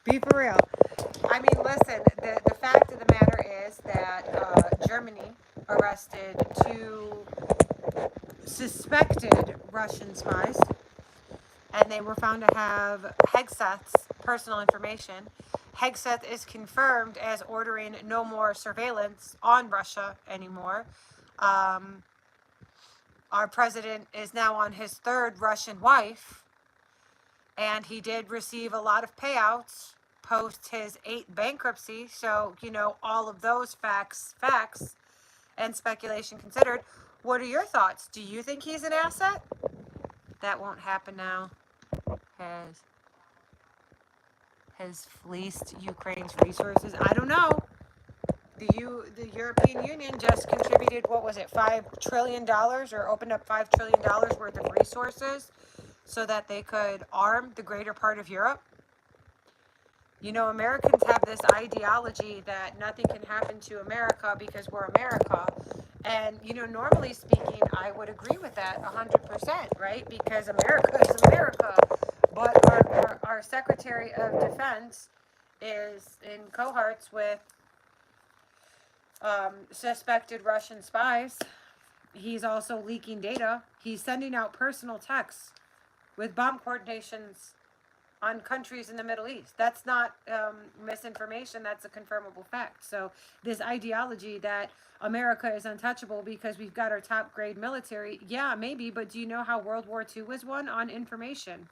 Be for real. I mean, listen, the fact of the matter is that Germany arrested two suspected Russian spies, and they were found to have Hegseth's personal information. Hegseth is confirmed as ordering no more surveillance on Russia anymore. Um, our president is now on his third Russian wife, and he did receive a lot of payouts post his eight bankruptcy. So, all of those facts and speculation considered, what are your thoughts? Do you think he's an asset? That won't happen now. Has has fleeced Ukraine's resources? I don't know. The European Union just contributed, what was it, $5 trillion, or opened up $5 trillion worth of resources so that they could arm the greater part of Europe. Americans have this ideology that nothing can happen to America because we're America. And, normally speaking, I would agree with that 100%, right? Because America is America. But our Secretary of Defense is in cohorts with suspected Russian spies. He's also leaking data. He's sending out personal texts with bomb coordinations on countries in the Middle East. That's not misinformation. That's a confirmable fact. So this ideology that America is untouchable because we've got our top grade military, yeah, maybe, but do you know how World War II was won? On information.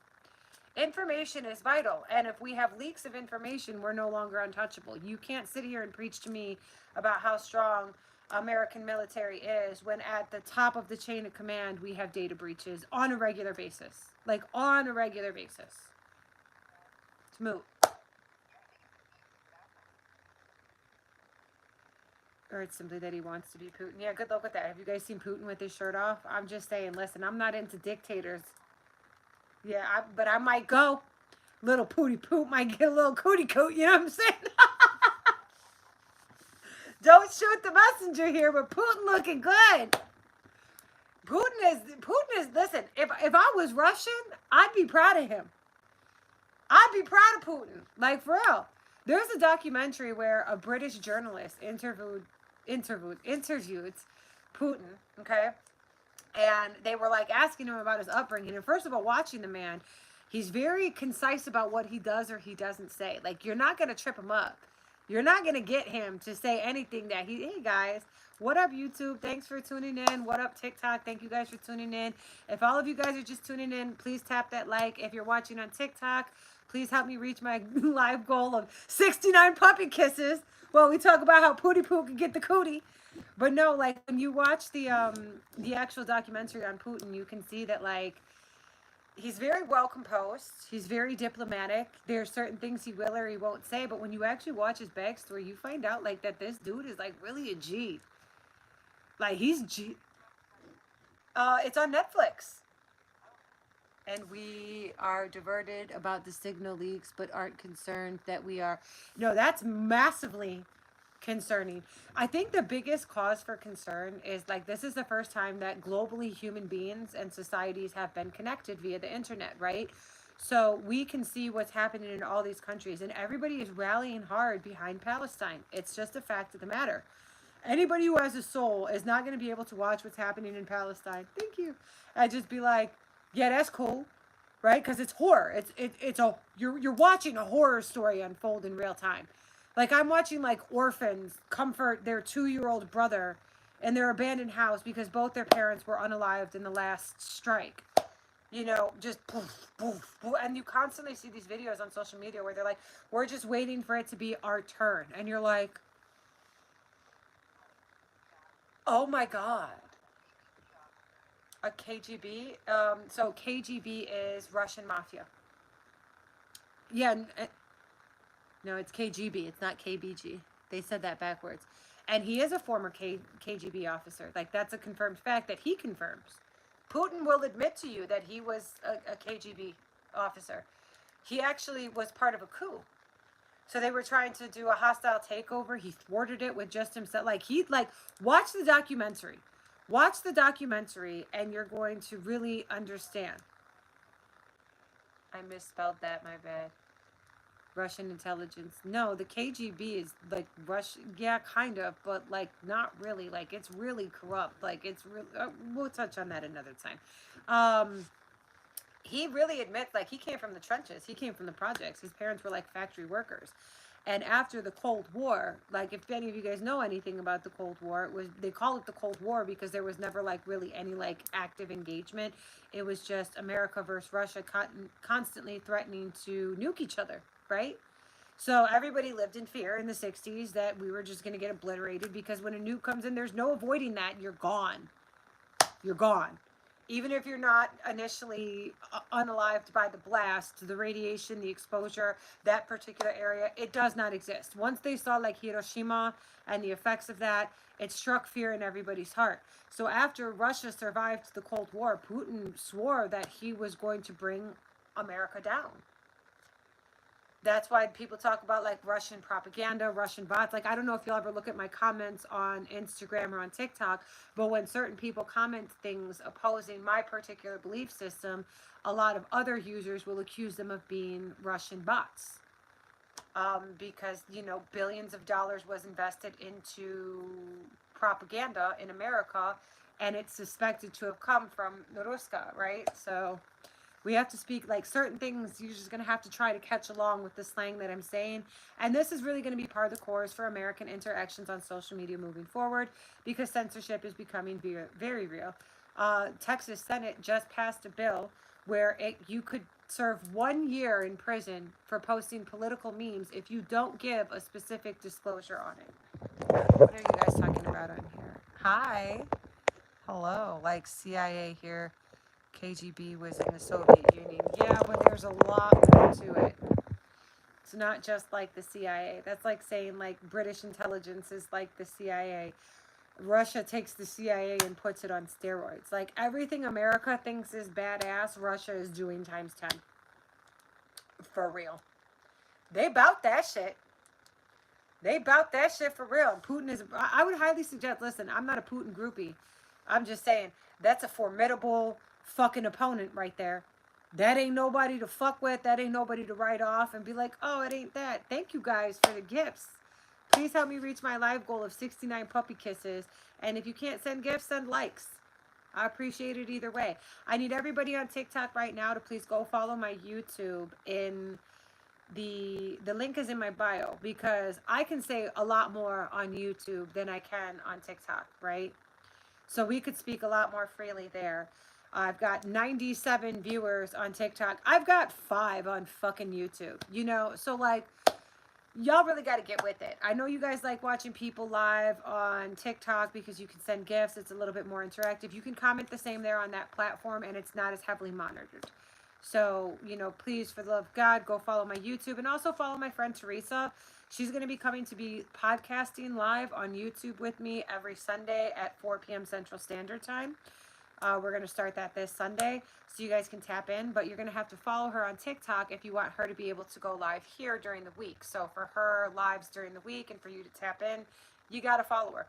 Information is vital, and if we have leaks of information, we're no longer untouchable. You can't sit here and preach to me about how strong American military is when at the top of the chain of command we have data breaches on a regular basis. Like, on a regular basis. It's moot. Or it's simply that he wants to be Putin. Yeah, good luck with that. Have you guys seen Putin with his shirt off? I'm just saying, listen, I'm not into dictators. Yeah, but I might go. Little pooty poot might get a little cootie coot, you know what I'm saying? Don't shoot the messenger here, but Putin looking good. Putin is listen, if I was Russian, I'd be proud of him. I'd be proud of Putin. Like, for real. There's a documentary where a British journalist interviewed Putin, okay? And they were like asking him about his upbringing. And first of all, watching the man, he's very concise about what he does or he doesn't say. Like, you're not going to trip him up. You're not going to get him to say anything that hey guys, what up YouTube? Thanks for tuning in. What up TikTok? Thank you guys for tuning in. If all of you guys are just tuning in, please tap that like. If you're watching on TikTok, please help me reach my live goal of 69 puppy kisses. Well, we talk about how Pooty Poo can get the cootie. But no, like, when you watch the actual documentary on Putin, you can see that, like, he's very well composed. He's very diplomatic. There are certain things he will or he won't say, but when you actually watch his backstory, you find out, like, that this dude is, like, really a G. Like, he's G. It's on Netflix. And we are diverted about the signal leaks, but aren't concerned that we are. No, that's massively concerning. I think the biggest cause for concern is, like, this is the first time that globally human beings and societies have been connected via the internet, right? So we can see what's happening in all these countries, and everybody is rallying hard behind Palestine. It's just a fact of the matter. Anybody who has a soul is not going to be able to watch what's happening in Palestine. Thank you. I just be like, yeah, that's cool, right? Because it's horror. It's a you're watching a horror story unfold in real time. Like, I'm watching, like, orphans comfort their 2-year-old brother in their abandoned house because both their parents were unalived in the last strike. Just poof, poof, poof. And you constantly see these videos on social media where they're like, we're just waiting for it to be our turn. And you're like, oh my God. A KGB? So KGB is Russian mafia. Yeah, no, it's KGB. It's not KBG. They said that backwards. And he is a former KGB officer. Like, that's a confirmed fact that he confirms. Putin will admit to you that he was a KGB officer. He actually was part of a coup. So they were trying to do a hostile takeover. He thwarted it with just himself. Watch the documentary. Watch the documentary, and you're going to really understand. I misspelled that, my bad. Russian intelligence. No, the KGB is like Russian. Yeah, kind of, but like not really. Like it's really corrupt. Like it's really. We'll touch on that another time. Um, he really admits like he came from the trenches. He came from the projects. His parents were like factory workers. And after the Cold War, like if any of you guys know anything about the Cold War, it was they call it the Cold War because there was never like really any like active engagement. It was just America versus Russia constantly threatening to nuke each other, right? So everybody lived in fear in the 60s that we were just going to get obliterated because when a nuke comes in, there's no avoiding that. You're gone. You're gone. Even if you're not initially unalived by the blast, the radiation, the exposure, that particular area, it does not exist. Once they saw like Hiroshima and the effects of that, it struck fear in everybody's heart. So after Russia survived the Cold War, Putin swore that he was going to bring America down. That's why people talk about like Russian propaganda, Russian bots. Like, I don't know if you'll ever look at my comments on Instagram or on TikTok, but when certain people comment things opposing my particular belief system, a lot of other users will accuse them of being Russian bots. Because, you know, billions of dollars was invested into propaganda in America, and it's suspected to have come from Noruska, right? So we have to speak like certain things. You're just going to have to try to catch along with the slang that I'm saying. And this is really going to be part of the course for American interactions on social media moving forward because censorship is becoming very, very real. Texas Senate just passed a bill where you could serve 1 year in prison for posting political memes if you don't give a specific disclosure on it. What are you guys talking about on here? Hi. Hello. Like CIA here. KGB was in the Soviet Union. Yeah, but there's a lot more to it. It's not just like the CIA. That's like saying like British intelligence is like the CIA. Russia takes the CIA and puts it on steroids. Like everything America thinks is badass, Russia is doing times 10. For real. They bout that shit. They bout that shit for real. Putin is, I would highly suggest, listen, I'm not a Putin groupie. I'm just saying, that's a formidable fucking opponent right there. That ain't nobody to fuck with. That ain't nobody to write off and be like, oh, it ain't that. Thank you guys for the gifts. Please help me reach my live goal of 69 puppy kisses. And if you can't send gifts, send likes. I appreciate it either way. I need everybody on TikTok right now to please go follow my YouTube in the link is in my bio because I can say a lot more on YouTube than I can on TikTok, right? So we could speak a lot more freely there. I've got 97 viewers on TikTok. I've got 5 on fucking YouTube. You know, so like y'all really got to get with it. I know you guys like watching people live on TikTok because you can send gifts. It's a little bit more interactive. You can comment the same there on that platform and it's not as heavily monitored. So, you know, please, for the love of God, go follow my YouTube and also follow my friend Teresa. She's going to be coming to be podcasting live on YouTube with me every Sunday at 4 p.m. Central Standard Time. We're going to start that this Sunday so you guys can tap in, but you're going to have to follow her on TikTok if you want her to be able to go live here during the week. So for her lives during the week and for you to tap in, you got to follow her.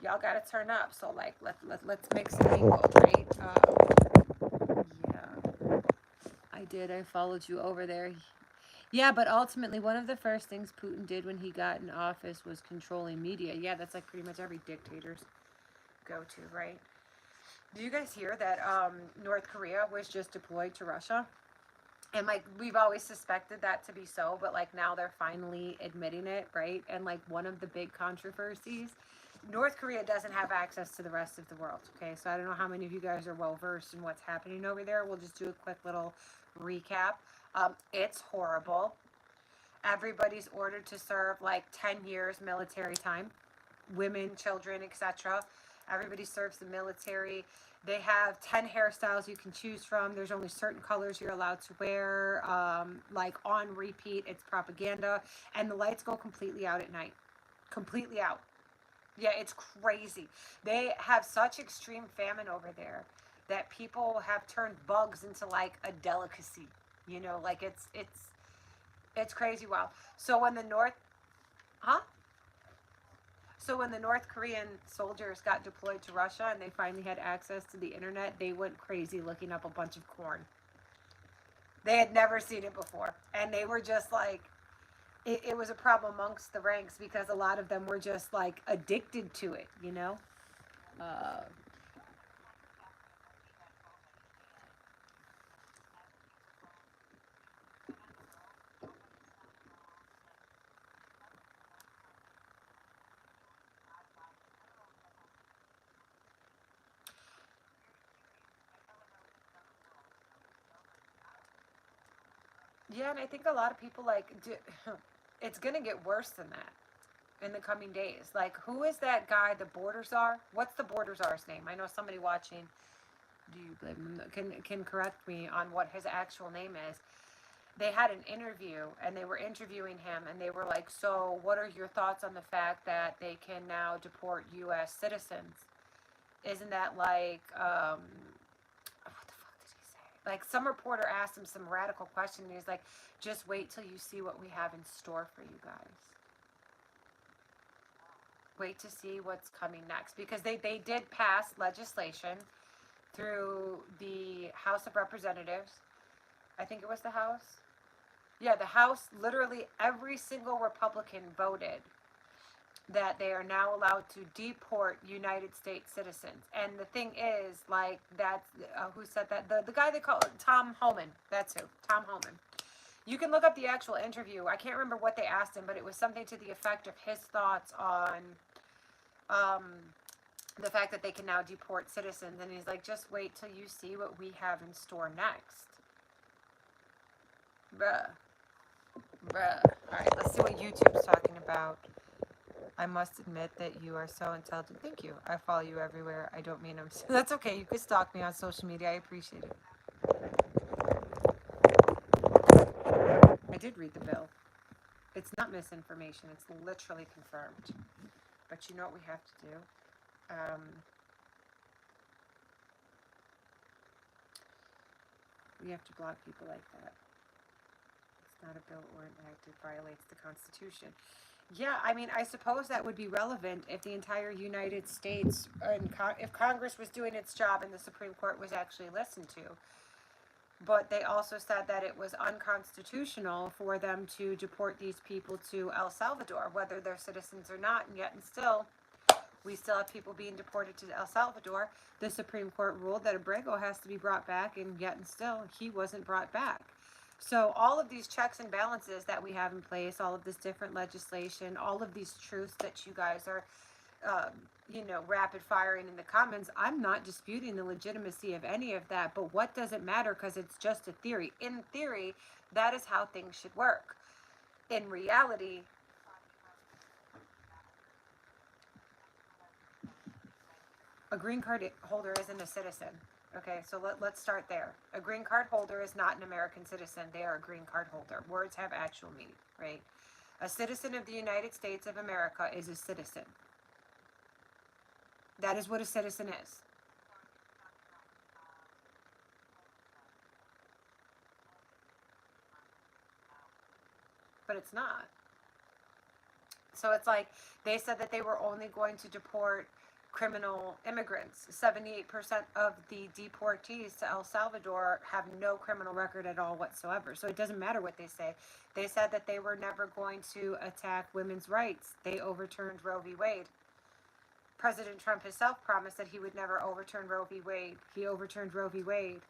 Y'all got to turn up. So like, let's make some mingle, right? Yeah, I did. I followed you over there. Yeah, but ultimately, one of the first things Putin did when he got in office was controlling media. Yeah, that's like pretty much every dictator's go-to, right? Did you guys hear that North Korea was just deployed to Russia? And like we've always suspected that to be so, but like now they're finally admitting it, right? And like one of the big controversies, North Korea doesn't have access to the rest of the world. Okay, so I don't know how many of you guys are well versed in what's happening over there. We'll just do a quick little recap. It's horrible. Everybody's ordered to serve like 10 years military time, women, children, etc. Everybody serves the military. They have 10 hairstyles you can choose from. There's only certain colors you're allowed to wear. Like on repeat, it's propaganda. And the lights go completely out at night. Completely out. Yeah, it's crazy. They have such extreme famine over there that people have turned bugs into like a delicacy. You know, like it's crazy wild. So when the North, huh? So when the North Korean soldiers got deployed to Russia and they finally had access to the internet, they went crazy looking up a bunch of corn. They had never seen it before. And they were just like, it was a problem amongst the ranks because a lot of them were just like addicted to it, you know? Uh, yeah, and I think a lot of people it's going to get worse than that in the coming days. Like, who is that guy, the border czar? What's the border czar's name? I know somebody watching, do you blame him? Can correct me on what his actual name is. They had an interview and they were interviewing him and they were like, so what are your thoughts on the fact that they can now deport U.S. citizens? Isn't that like, what the fuck did he say? Like, some reporter asked him some radical question and he's like, just wait till you see what we have in store for you guys. Wait to see what's coming next, because they did pass legislation through the House of Representatives. I think it was the House. Yeah, the House, literally every single Republican voted that they are now allowed to deport United States citizens. And the thing is, like, that's who said that? The guy they call Tom Homan. That's who. Tom Homan. You can look up the actual interview. I can't remember what they asked him, but it was something to the effect of his thoughts on um, the fact that they can now deport citizens. And he's like, just wait till you see what we have in store next. Bruh. Bruh. Alright, let's see what YouTube's talking about. I must admit that you are so intelligent. Thank you. I follow you everywhere. I don't mean I'm... That's okay. You can stalk me on social media. I appreciate it. I did read the bill. It's not misinformation. It's literally confirmed. But you know what we have to do? We have to block people like that. It's not a bill or an act. It violates the Constitution. Yeah, I mean, I suppose that would be relevant if the entire United States, if Congress was doing its job and the Supreme Court was actually listened to. But they also said that it was unconstitutional for them to deport these people to El Salvador, whether they're citizens or not. And yet, and still, we still have people being deported to El Salvador. The Supreme Court ruled that Abrego has to be brought back, and yet and still, he wasn't brought back. So all of these checks and balances that we have in place, all of this different legislation, all of these truths that you guys are, rapid firing in the comments, I'm not disputing the legitimacy of any of that, but what does it matter, because it's just a theory. In theory, that is how things should work. In reality, a green card holder isn't a citizen. Okay, so let's start there. A green card holder is not an American citizen. They are a green card holder. Words have actual meaning, right? A citizen of the United States of America is a citizen. That is what a citizen is. But it's not. So it's like they said that they were only going to deport criminal immigrants. 78% of the deportees to El Salvador have no criminal record at all whatsoever. So it doesn't matter what they say. They said that they were never going to attack women's rights. They overturned Roe v. Wade. President Trump himself promised that he would never overturn Roe v. Wade. He overturned Roe v. Wade.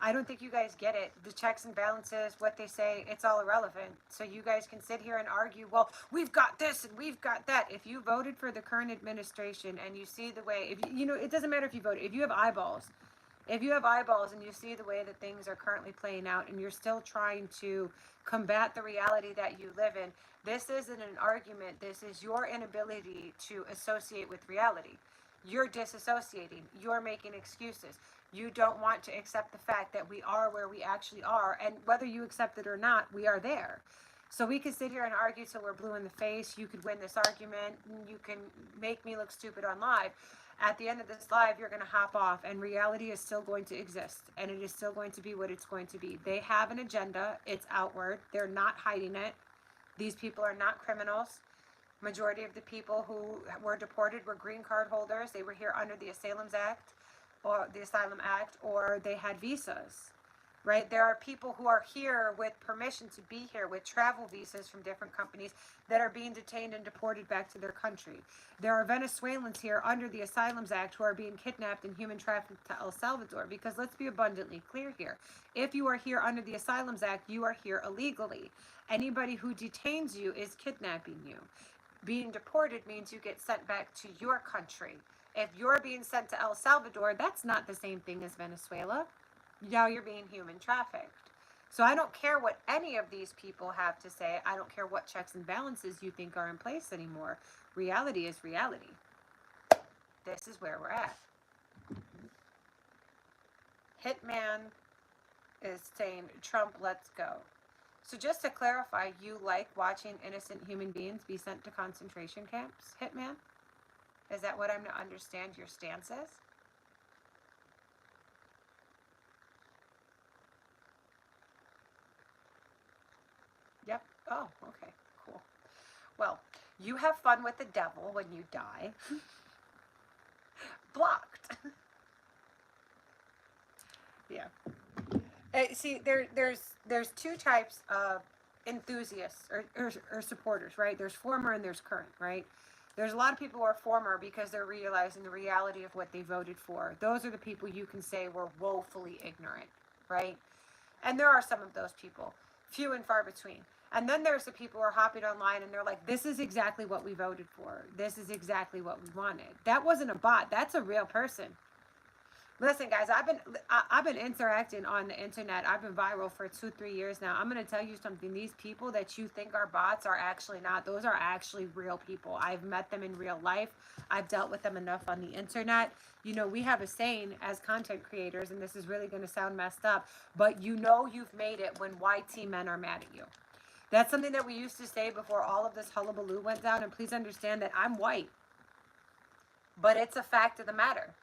I don't think you guys get it. The checks and balances, what they say, it's all irrelevant. So you guys can sit here and argue, well, we've got this and we've got that. If you voted for the current administration and you see the way, if it doesn't matter if you voted, if you have eyeballs, and you see the way that things are currently playing out and you're still trying to combat the reality that you live in, this isn't an argument. This is your inability to associate with reality. You're disassociating. You're making excuses. You don't want to accept the fact that we are where we actually are. And whether you accept it or not, we are there. So we could sit here and argue till we're blue in the face. You could win this argument. You can make me look stupid on live. At the end of this live, you're going to hop off, and reality is still going to exist, and it is still going to be what it's going to be. They have an agenda. It's outward. They're not hiding it. These people are not criminals. Majority of the people who were deported were green card holders. They were here under the Asylum Act, or they had visas. right? There are people who are here with permission to be here with travel visas from different companies that are being detained and deported back to their country. There are Venezuelans here under the Asylums Act who are being kidnapped and human trafficked to El Salvador. Because let's be abundantly clear here. If you are here under the Asylums Act, you are here illegally. Anybody who detains you is kidnapping you. Being deported means you get sent back to your country. If you're being sent to El Salvador, that's not the same thing as Venezuela. Now you're being human trafficked. So I don't care what any of these people have to say. I don't care what checks and balances you think are in place anymore. Reality is reality. This is where we're at. Hitman is saying, Trump, let's go. So just to clarify, you like watching innocent human beings be sent to concentration camps, Hitman? Is that what I'm to understand your stance is? Yep. Oh, okay. Cool. Well, you have fun with the devil when you die. Blocked. Yeah. See, there's two types of enthusiasts or supporters, right? There's former and there's current, right? There's a lot of people who are former because they're realizing the reality of what they voted for. Those are the people you can say were woefully ignorant, right? And there are some of those people, few and far between. And then there's the people who are hopping online and they're like, this is exactly what we voted for. This is exactly what we wanted. That wasn't a bot. That's a real person. Listen, guys, I've been interacting on the internet. I've been viral for 2-3 years now. I'm going to tell you something. These people that you think are bots are actually not. Those are actually real people. I've met them in real life. I've dealt with them enough on the internet. You know, we have a saying as content creators, and this is really going to sound messed up, but you know you've made it when YT men are mad at you. That's something that we used to say before all of this hullabaloo went down, and please understand that I'm white. But it's a fact of the matter.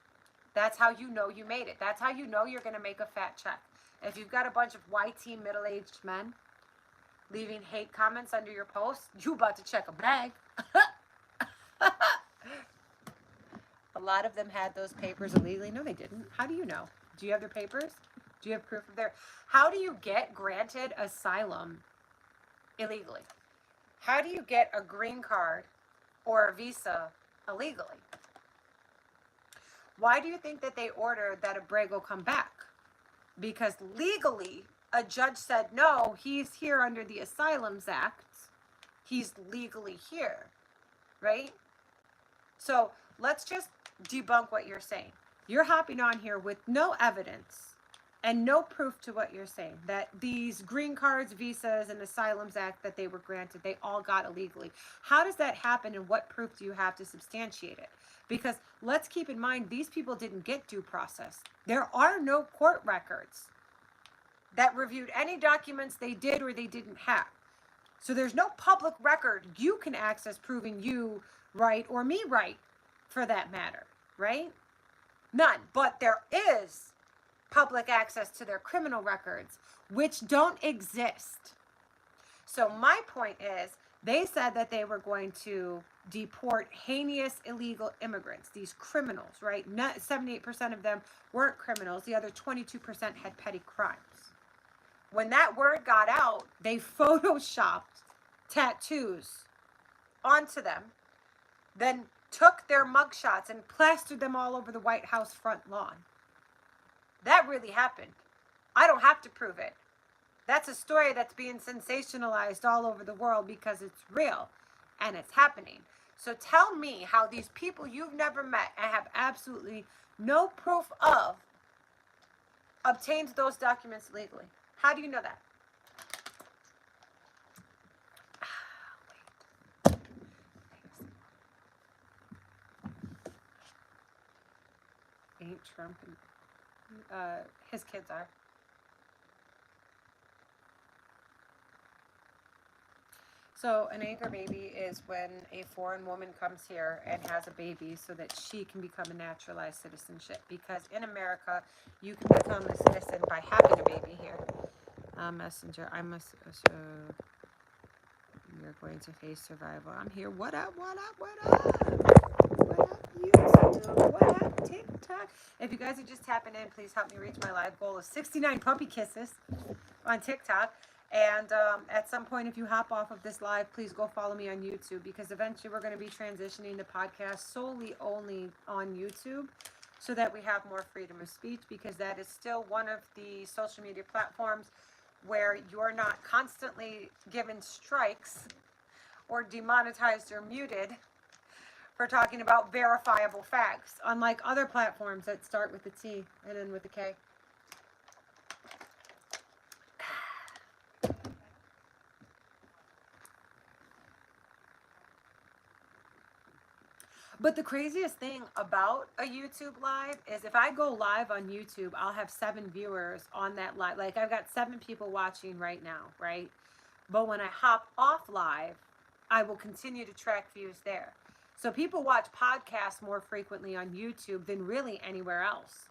That's how you know you made it. That's how you know you're going to make a fat check. If you've got a bunch of YT middle-aged men leaving hate comments under your post, you about to check a bag. A lot of them had those papers illegally. No, they didn't. How do you know? Do you have their papers? Do you have proof of their... How do you get granted asylum illegally? How do you get a green card or a visa illegally? Why do you think that they ordered that Abrego come back? Because legally, a judge said, no, he's here under the Asylums Act. He's legally here, right? So let's just debunk what you're saying. You're hopping on here with no evidence and no proof to what you're saying, that these green cards, visas, and Asylums Act that they were granted, they all got illegally. How does that happen, and what proof do you have to substantiate it? Because let's keep in mind, these people didn't get due process. There are no court records that reviewed any documents they did or they didn't have. So there's no public record you can access proving you right or me right, for that matter, right? None. But there is public access to their criminal records, which don't exist. So my point is, they said that they were going to deport heinous illegal immigrants, these criminals, right? 78% of them weren't criminals. The other 22% had petty crimes. When that word got out, they photoshopped tattoos onto them, then took their mugshots and plastered them all over the White House front lawn. That really happened. I don't have to prove it. That's a story that's being sensationalized all over the world because it's real and it's happening. So tell me how these people you've never met and have absolutely no proof of obtained those documents legally. How do you know that? Ain't Trump and his kids are. So an anchor baby is when a foreign woman comes here and has a baby so that she can become a naturalized citizenship. Because in America, you can become a citizen by having a baby here. Messenger, I must, so you're going to face survival. I'm here. What up, what up, what up? What up? YouTube? What happened? TikTok? If you guys are just tapping in, please help me reach my live goal of 69 puppy kisses on TikTok. And at some point, if you hop off of this live, please go follow me on YouTube, because eventually we're going to be transitioning the podcast solely only on YouTube, so that we have more freedom of speech, because that is still one of the social media platforms where you're not constantly given strikes or demonetized or muted for talking about verifiable facts, unlike other platforms that start with the T and end with the K. But the craziest thing about a YouTube live is if I go live on YouTube, I'll have 7 viewers on that live. Like, I've got 7 people watching right now, right? But when I hop off live, I will continue to track views there. So people watch podcasts more frequently on YouTube than really anywhere else.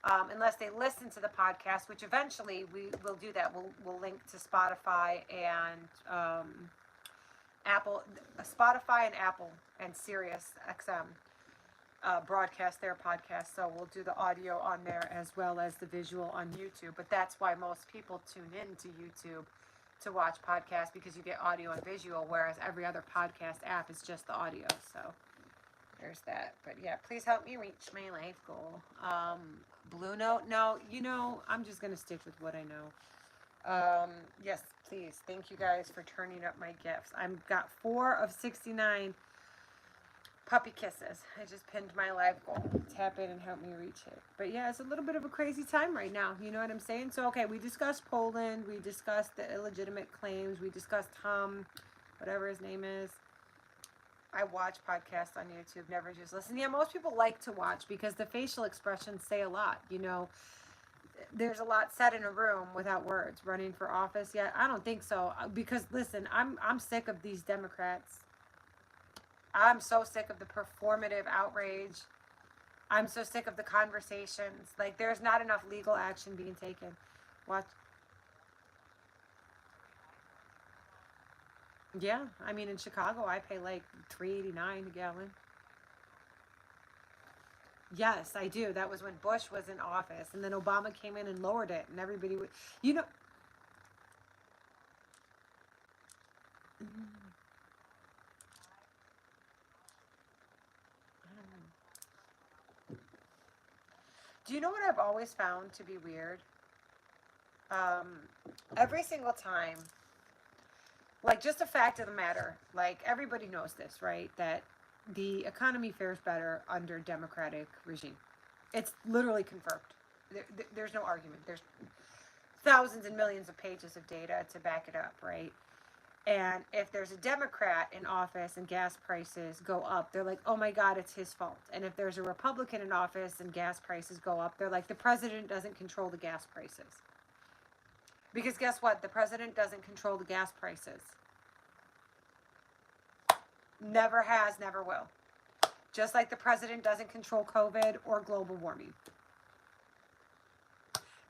Unless they listen to the podcast, which eventually we will do that. We'll link to Spotify and Spotify and Apple and Sirius XM broadcast their podcast. So we'll do the audio on there as well as the visual on YouTube. But that's why most people tune in to YouTube to watch podcasts, because you get audio and visual, whereas every other podcast app is just the audio. So there's that. But yeah, please help me reach my life goal. Blue Note, no, I'm just going to stick with what I know. Yes, please. Thank you guys for turning up my gifts. I've got 4 of 69 puppy kisses. I just pinned my live goal. Tap in and help me reach it. But yeah, it's a little bit of a crazy time right now. You know what I'm saying? So, okay, we discussed Poland. We discussed the illegitimate claims. We discussed whatever his name is. I watch podcasts on YouTube, never just listen. Yeah, most people like to watch because the facial expressions say a lot. There's a lot said in a room without words. Running for office, yeah, I don't think so. Because listen, I'm sick of these Democrats. I'm so sick of the performative outrage. I'm so sick of the conversations. Like, there's not enough legal action being taken. Watch. Yeah, I mean, in Chicago, I pay like $3.89 a gallon. Yes, I do. That was when Bush was in office, and then Obama came in and lowered it, and everybody would, you know. Do you know what I've always found to be weird? Um, every single time, like, just a fact of the matter, like, everybody knows this, right? That the economy fares better under Democratic regime. It's literally confirmed. There's no argument. There's thousands and millions of pages of data to back it up, right? And if there's a Democrat in office and gas prices go up, they're like, oh my God, it's his fault. And if there's a Republican in office and gas prices go up, they're like, the president doesn't control the gas prices. Because guess what? The president doesn't control the gas prices. Never has, never will. Just like the president doesn't control COVID or global warming.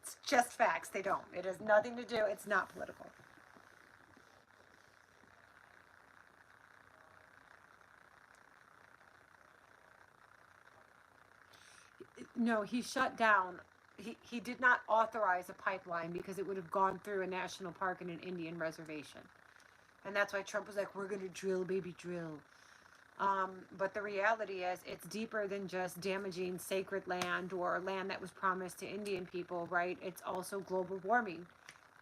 It's just facts. They don't. It has nothing to do. It's not political. No, he shut down. He did not authorize a pipeline because it would have gone through a national park and an Indian reservation. And that's why Trump was like, we're going to drill, baby, drill. But the reality is it's deeper than just damaging sacred land or land that was promised to Indian people, right? It's also global warming.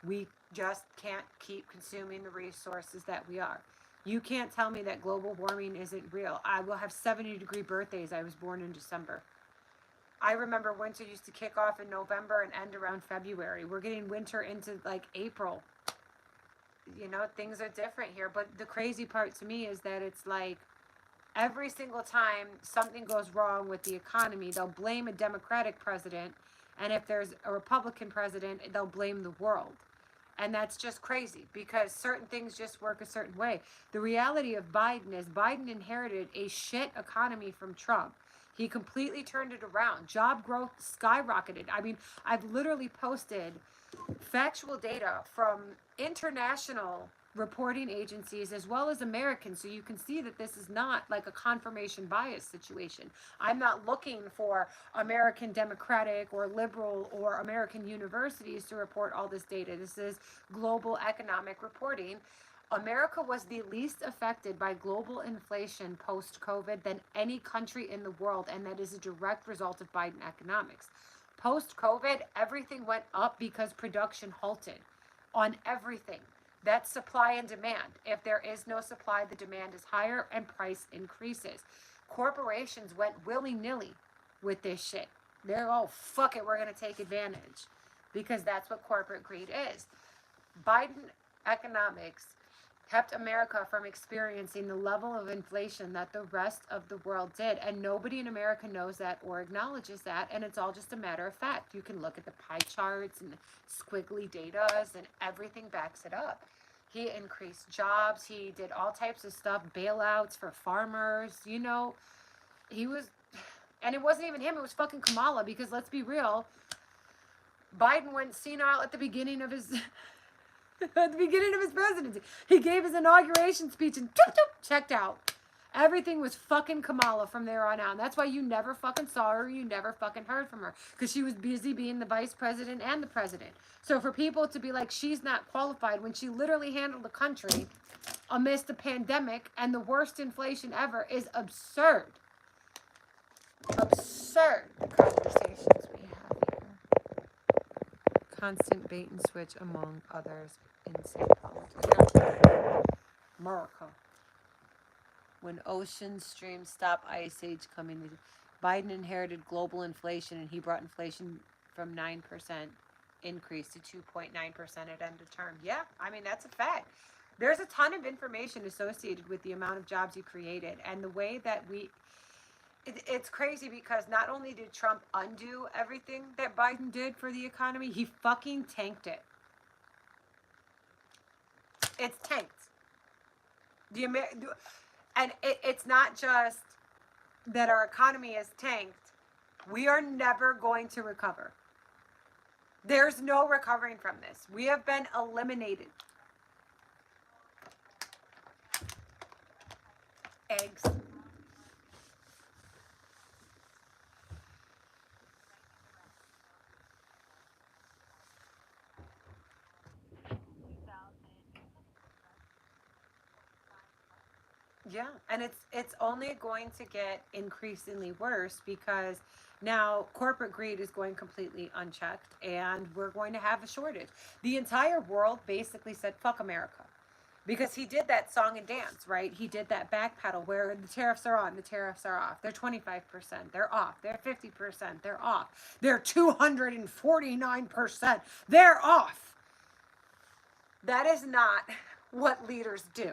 We just can't keep consuming the resources that we are. You can't tell me that global warming isn't real. I will have 70-degree birthdays. I was born in December. I remember winter used to kick off in November and end around February. We're getting winter into like April. Things are different here. But the crazy part to me is that it's like every single time something goes wrong with the economy, they'll blame a Democratic president. And if there's a Republican president, they'll blame the world. And that's just crazy because certain things just work a certain way. The reality of Biden is Biden inherited a shit economy from Trump. He completely turned it around. Job growth skyrocketed. I mean, I've literally posted factual data from international reporting agencies as well as Americans. So you can see that this is not like a confirmation bias situation. I'm not looking for American Democratic or liberal or American universities to report all this data. This is global economic reporting. America was the least affected by global inflation post COVID than any country in the world, and that is a direct result of Biden economics. Post COVID, everything went up because production halted on everything. That's supply and demand. If there is no supply, the demand is higher and price increases. Corporations went willy nilly with this shit. They're, oh, fuck it, we're going to take advantage because that's what corporate greed is. Biden economics kept America from experiencing the level of inflation that the rest of the world did. And nobody in America knows that or acknowledges that. And it's all just a matter of fact. You can look at the pie charts and squiggly datas, and everything backs it up. He increased jobs. He did all types of stuff, bailouts for farmers. You know, he was, and it wasn't even him. It was fucking Kamala, because let's be real, Biden went senile at the beginning of his at the beginning of his presidency. He gave his inauguration speech and checked out. Everything was fucking Kamala from there on out. And that's why you never fucking saw her. You never fucking heard from her. Because she was busy being the vice president and the president. So for people to be like, she's not qualified when she literally handled the country amidst a pandemic and the worst inflation ever is absurd. Absurd conversations we have here. Constant bait and switch among others. Insane politics. America. When ocean streams stop ice age coming, Biden inherited global inflation, and he brought inflation from 9% increase to 2.9% at end of term. Yeah, I mean, that's a fact. There's a ton of information associated with the amount of jobs he created and the way that it's crazy, because not only did Trump undo everything that Biden did for the economy, he fucking tanked it. It's tanked. And it's not just that our economy is tanked. We are never going to recover. There's no recovering from this. We have been eliminated. Eggs. Yeah, and it's only going to get increasingly worse, because now corporate greed is going completely unchecked, and we're going to have a shortage. The entire world basically said fuck America, because he did that song and dance, right? He did that backpedal where the tariffs are on, the tariffs are off. They're 25%, they're off. They're 50%, they're off. They're 249%, they're off. That is not what leaders do.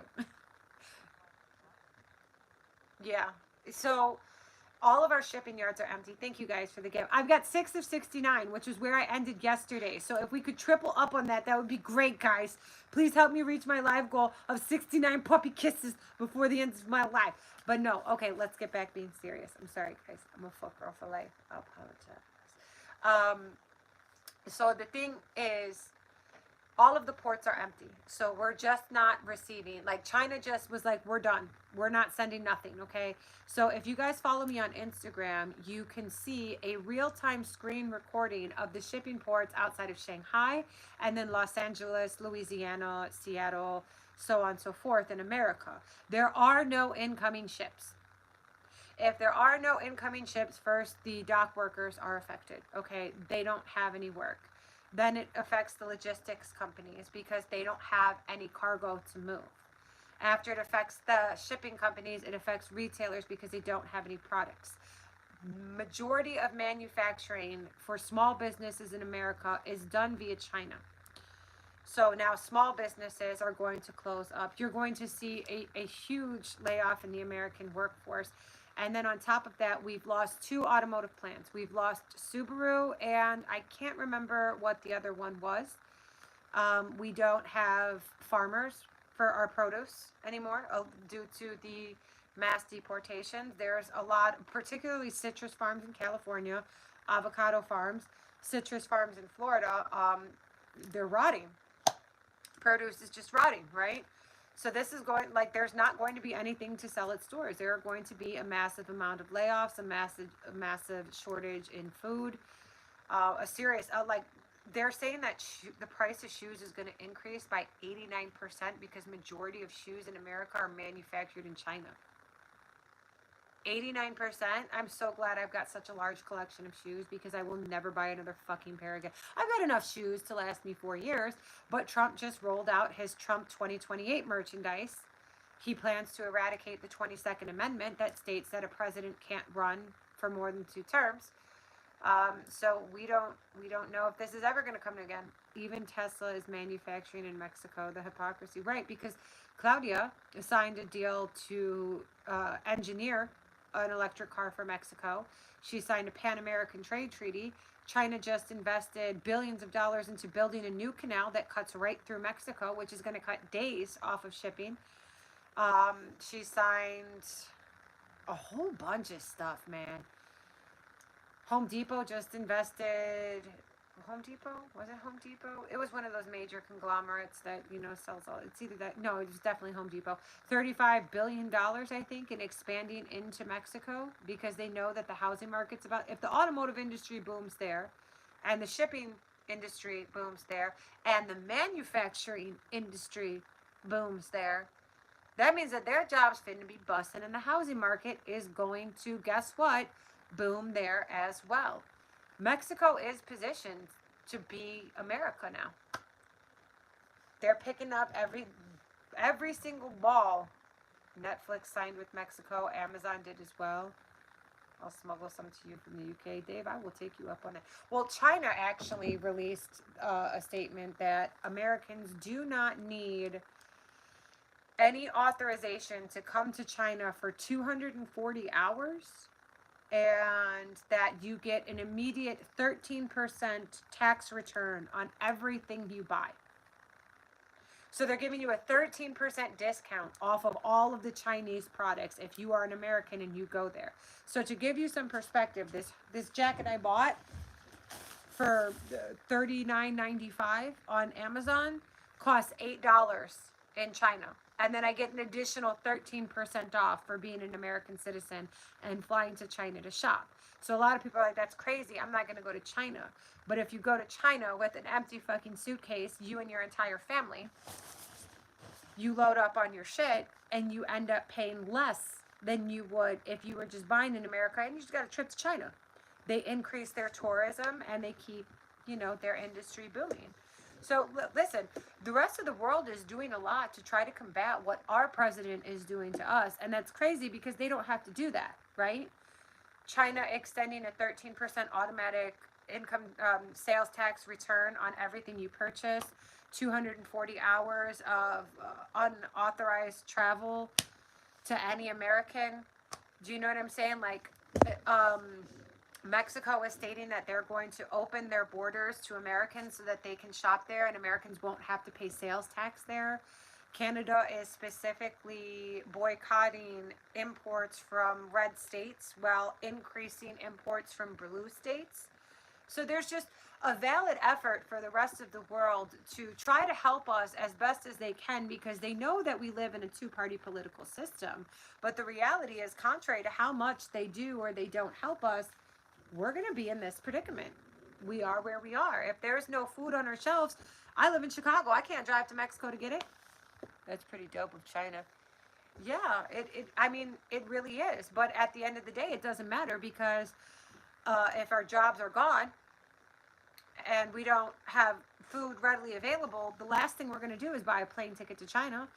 Yeah. So all of our shipping yards are empty. Thank you guys for the gift. I've got 6 of 69, which is where I ended yesterday. So if we could triple up on that, that would be great, guys. Please help me reach my live goal of 69 puppy kisses before the end of my life. But no, okay, let's get back being serious. I'm sorry, guys. I'm a fuck girl for life. I apologize. So the thing is, all of the ports are empty. So we're just not receiving. Like, China just was like, we're done. We're not sending nothing, okay? So if you guys follow me on Instagram, you can see a real-time screen recording of the shipping ports outside of Shanghai, and then Los Angeles, Louisiana, Seattle, so on and so forth in America. There are no incoming ships. If there are no incoming ships, first, the dock workers are affected, okay? They don't have any work. Then it affects the logistics companies, because they don't have any cargo to move. After it affects the shipping companies, it affects retailers because they don't have any products. Majority of manufacturing for small businesses in America is done via China. So now small businesses are going to close up. You're going to see a huge layoff in the American workforce. And then on top of that, we've lost 2 automotive plants. We've lost Subaru, and I can't remember what the other one was. We don't have farmers for our produce anymore due to the mass deportation. There's a lot, particularly citrus farms in California, avocado farms, citrus farms in Florida. They're rotting. produce is just rotting, right? So this is going, like, there's not going to be anything to sell at stores. There are going to be a massive amount of layoffs, a massive shortage in food, a serious, like, they're saying that the price of shoes is going to increase by 89% because majority of shoes in America are manufactured in China. 89%. I'm so glad I've got such a large collection of shoes because I will never buy another fucking pair again. I've got enough shoes to last me 4 years, but Trump just rolled out his Trump 2028 merchandise. He plans to eradicate the 22nd Amendment that states that a president can't run for more than 2 terms. So we don't know if this is ever going to come again. Even Tesla is manufacturing in Mexico. The hypocrisy, right? Because Claudia signed a deal to engineer an electric car for Mexico. She signed a Pan-American trade treaty. China just invested billions of dollars into building a new canal that cuts right through Mexico, which is going to cut days off of shipping. She signed a whole bunch of stuff, man. Home Depot just invested. Home Depot? Was it Home Depot? It was one of those major conglomerates that, sells all. It's either that. No, it was definitely Home Depot. $35 billion, I think, in expanding into Mexico because they know that the housing market's about. If the automotive industry booms there and the shipping industry booms there and the manufacturing industry booms there, that means that their jobs finna to be busting and the housing market is going to, guess what? Boom there as well. Mexico is positioned to be America now. They're picking up every single ball. Netflix signed with Mexico. Amazon did as well. I'll smuggle some to you from the UK. Dave, I will take you up on it. Well, China actually released a statement that Americans do not need any authorization to come to China for 240 hours. And that you get an immediate 13% tax return on everything you buy. So they're giving you a 13% discount off of all of the Chinese products if you are an American and you go there. So to give you some perspective, this jacket I bought for $39.95 on Amazon costs $8 in China. And then I get an additional 13% off for being an American citizen and flying to China to shop. So a lot of people are like, that's crazy. I'm not going to go to China. But if you go to China with an empty fucking suitcase, you and your entire family, you load up on your shit and you end up paying less than you would if you were just buying in America and you just got a trip to China. They increase their tourism and they keep, their industry booming. So listen, the rest of the world is doing a lot to try to combat what our president is doing to us. And that's crazy because they don't have to do that, right? China extending a 13% automatic income sales tax return on everything you purchase, 240 hours of unauthorized travel to any American. Do you know what I'm saying? Like, Mexico is stating that they're going to open their borders to Americans so that they can shop there and Americans won't have to pay sales tax there. Canada is specifically boycotting imports from red states while increasing imports from blue states. So there's just a valid effort for the rest of the world to try to help us as best as they can because they know that we live in a two-party political system. But the reality is, contrary to how much they do or they don't help us, we're going to be in this predicament. We are where we are. If there's no food on our shelves, I live in Chicago. I can't drive to Mexico to get it. That's pretty dope of China. Yeah, it really is. But at the end of the day, it doesn't matter because if our jobs are gone and we don't have food readily available, the last thing we're going to do is buy a plane ticket to China.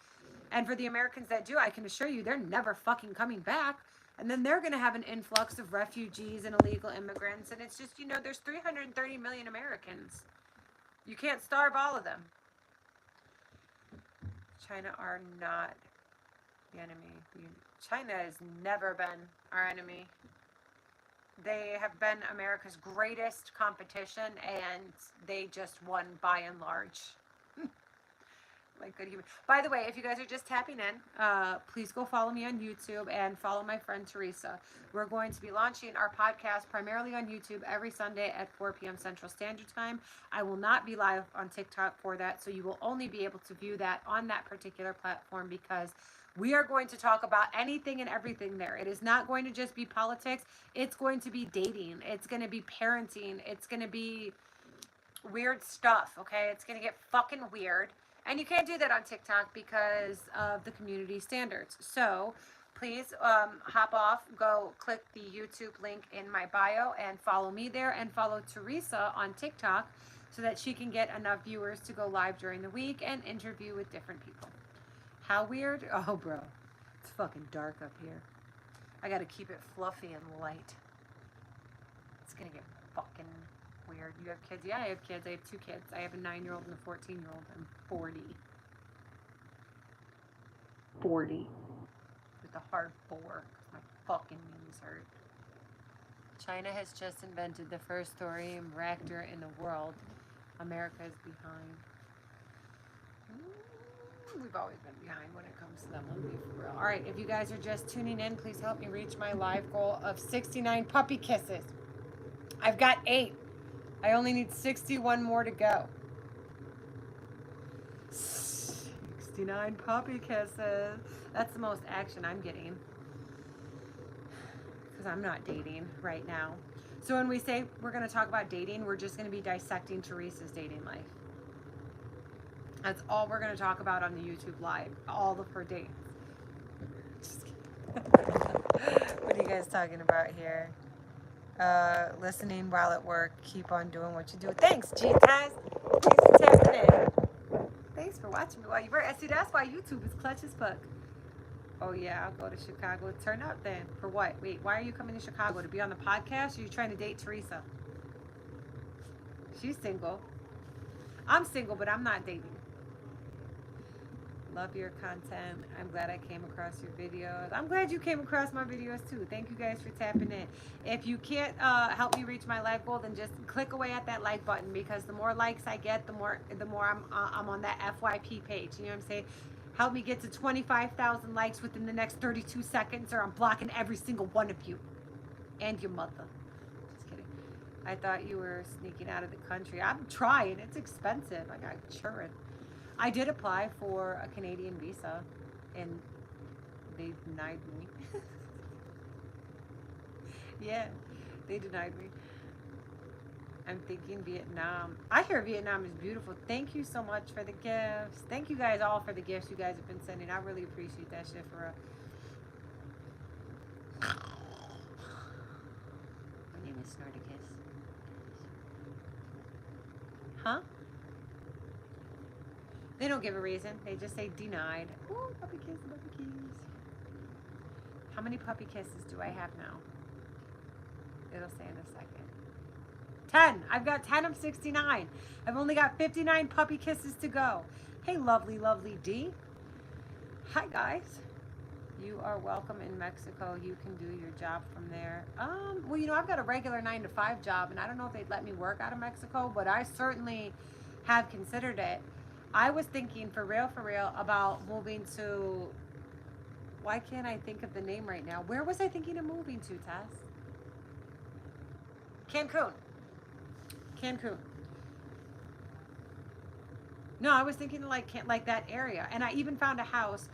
And for the Americans that do, I can assure you, they're never fucking coming back. And then they're going to have an influx of refugees and illegal immigrants. And it's just, there's 330 million Americans. You can't starve all of them. China are not the enemy. China has never been our enemy. They have been America's greatest competition, and they just won by and large. Like good human. By the way, if you guys are just tapping in, please go follow me on YouTube and follow my friend Teresa. We're going to be launching our podcast primarily on YouTube every Sunday at 4 p.m. Central Standard Time. I will not be live on TikTok for that, so you will only be able to view that on that particular platform because we are going to talk about anything and everything there. It is not going to just be politics. It's going to be dating. It's going to be parenting. It's going to be weird stuff, okay? It's going to get fucking weird. And you can't do that on TikTok because of the community standards. So please hop off, go click the YouTube link in my bio and follow me there and follow Teresa on TikTok so that she can get enough viewers to go live during the week and interview with different people. How weird? Oh, bro. It's fucking dark up here. I got to keep it fluffy and light. It's going to get fucking weird. You have kids? Yeah, I have kids. I have 2 kids. I have a 9-year-old and a 14-year-old. I'm 40. 40. With a hard 4 because my fucking knees hurt. China has just invented the first thorium reactor in the world. America is behind. We've always been behind when it comes to them. Let me be for real. All right, if you guys are just tuning in, please help me reach my live goal of 69 puppy kisses. I've got 8. I only need 61 more to go. 69 puppy kisses. That's the most action I'm getting. Because I'm not dating right now. So when we say we're going to talk about dating, we're just going to be dissecting Teresa's dating life. That's all we're going to talk about on the YouTube Live. All of her dates. Just kidding. What are you guys talking about here? Listening while at work. Keep on doing what you do. Thanks, G-Taz. Thanks for tapping in. Thanks for watching me while you work. See, that's why YouTube is clutch as fuck. Oh, yeah, I'll go to Chicago. Turn up then. For what? Wait, why are you coming to Chicago? To be on the podcast? Or are you trying to date Teresa? She's single. I'm single, but I'm not dating. Love your content. I'm glad I came across your videos. I'm glad you came across my videos too. Thank you guys for tapping in. If you can't help me reach my like goal, then just click away at that like button because the more likes I get, the more I'm on that FYP page. You know what I'm saying? Help me get to 25,000 likes within the next 32 seconds, or I'm blocking every single one of you and your mother. Just kidding. I thought you were sneaking out of the country. I'm trying. It's expensive. I got children. I did apply for a Canadian visa, and they denied me. Yeah, they denied me. I'm thinking Vietnam. I hear Vietnam is beautiful. Thank you so much for the gifts. Thank you guys all for the gifts you guys have been sending. I really appreciate that shit for real. My name is Snorticus. Huh? They don't give a reason. They just say denied. Ooh, puppy kiss, puppy kiss. How many puppy kisses do I have now? It'll say in a second. 10. I've got 10 of 69. I've only got 59 puppy kisses to go. Hey, lovely, lovely D. Hi, guys. You are welcome in Mexico. You can do your job from there. Well, you know, I've got a regular 9-to-5 job, and I don't know if they'd let me work out of Mexico, but I certainly have considered it. I was thinking for real, about moving to, why can't I think of the name right now? Where was I thinking of moving to, Tess? Cancun. No, I was thinking like that area. And I even found a house,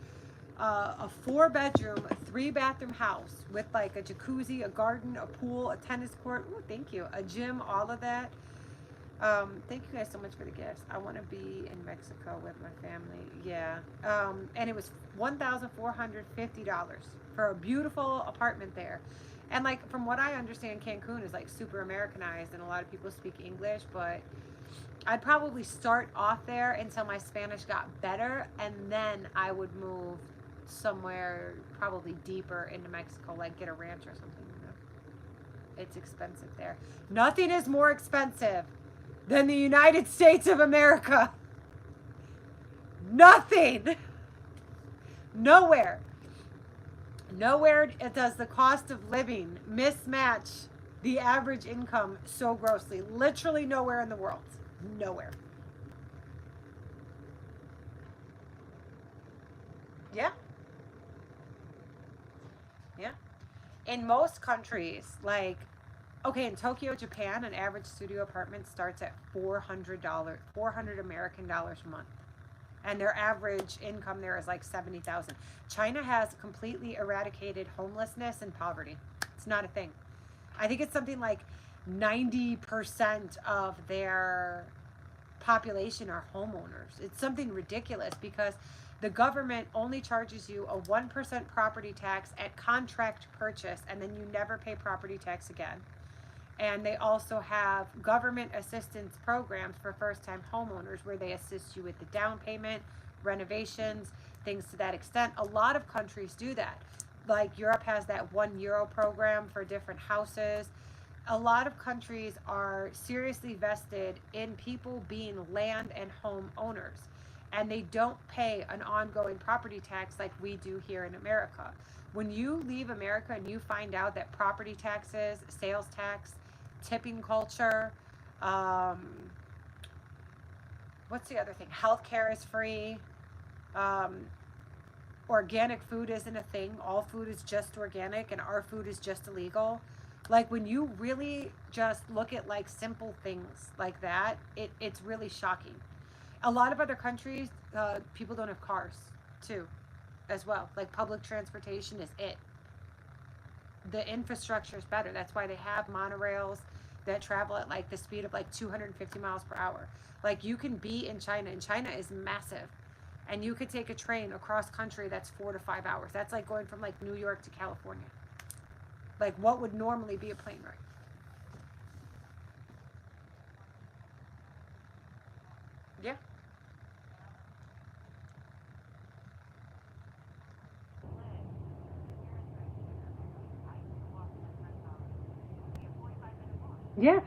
a 4-bedroom, 3-bathroom house with like a jacuzzi, a garden, a pool, a tennis court. Ooh, thank you. A gym, all of that. Thank you guys so much for the gifts. I want to be in Mexico with my family. Yeah. And it was $1,450 for a beautiful apartment there. And like, from what I understand, Cancun is like super Americanized and a lot of people speak English, but I'd probably start off there until my Spanish got better, and then I would move somewhere probably deeper into Mexico, like get a ranch or something, you know? It's expensive there. Nothing is more expensive than the United States of America. Nothing. Nowhere does the cost of living mismatch the average income so grossly. Literally nowhere in the world. Nowhere. Yeah, yeah. In most countries, like, okay, in Tokyo, Japan, an average studio apartment starts at $400, 400 American dollars a month. And their average income there is like 70,000. China has completely eradicated homelessness and poverty. It's not a thing. I think it's something like 90% of their population are homeowners. It's something ridiculous because the government only charges you a 1% property tax at contract purchase, and then you never pay property tax again. And they also have government assistance programs for first time homeowners where they assist you with the down payment, renovations, things to that extent. A lot of countries do that. Like Europe has that €1 program for different houses. A lot of countries are seriously vested in people being land and home owners. And they don't pay an ongoing property tax like we do here in America. When you leave America and you find out that property taxes, sales tax, tipping culture, um, what's the other thing? Healthcare is free. Um, Organic food isn't a thing. All food is just organic, and our food is just illegal. Like when you really just look at like simple things like that, it's really shocking. A lot of other countries, people don't have cars too, as well. Like public transportation is it. The infrastructure is better. That's why they have monorails that travel at like the speed of like 250 miles per hour. Like you can be in China, and China is massive. And you could take a train across country that's 4 to 5 hours. That's like going from like New York to California. Like what would normally be a plane ride. Yeah. Yeah.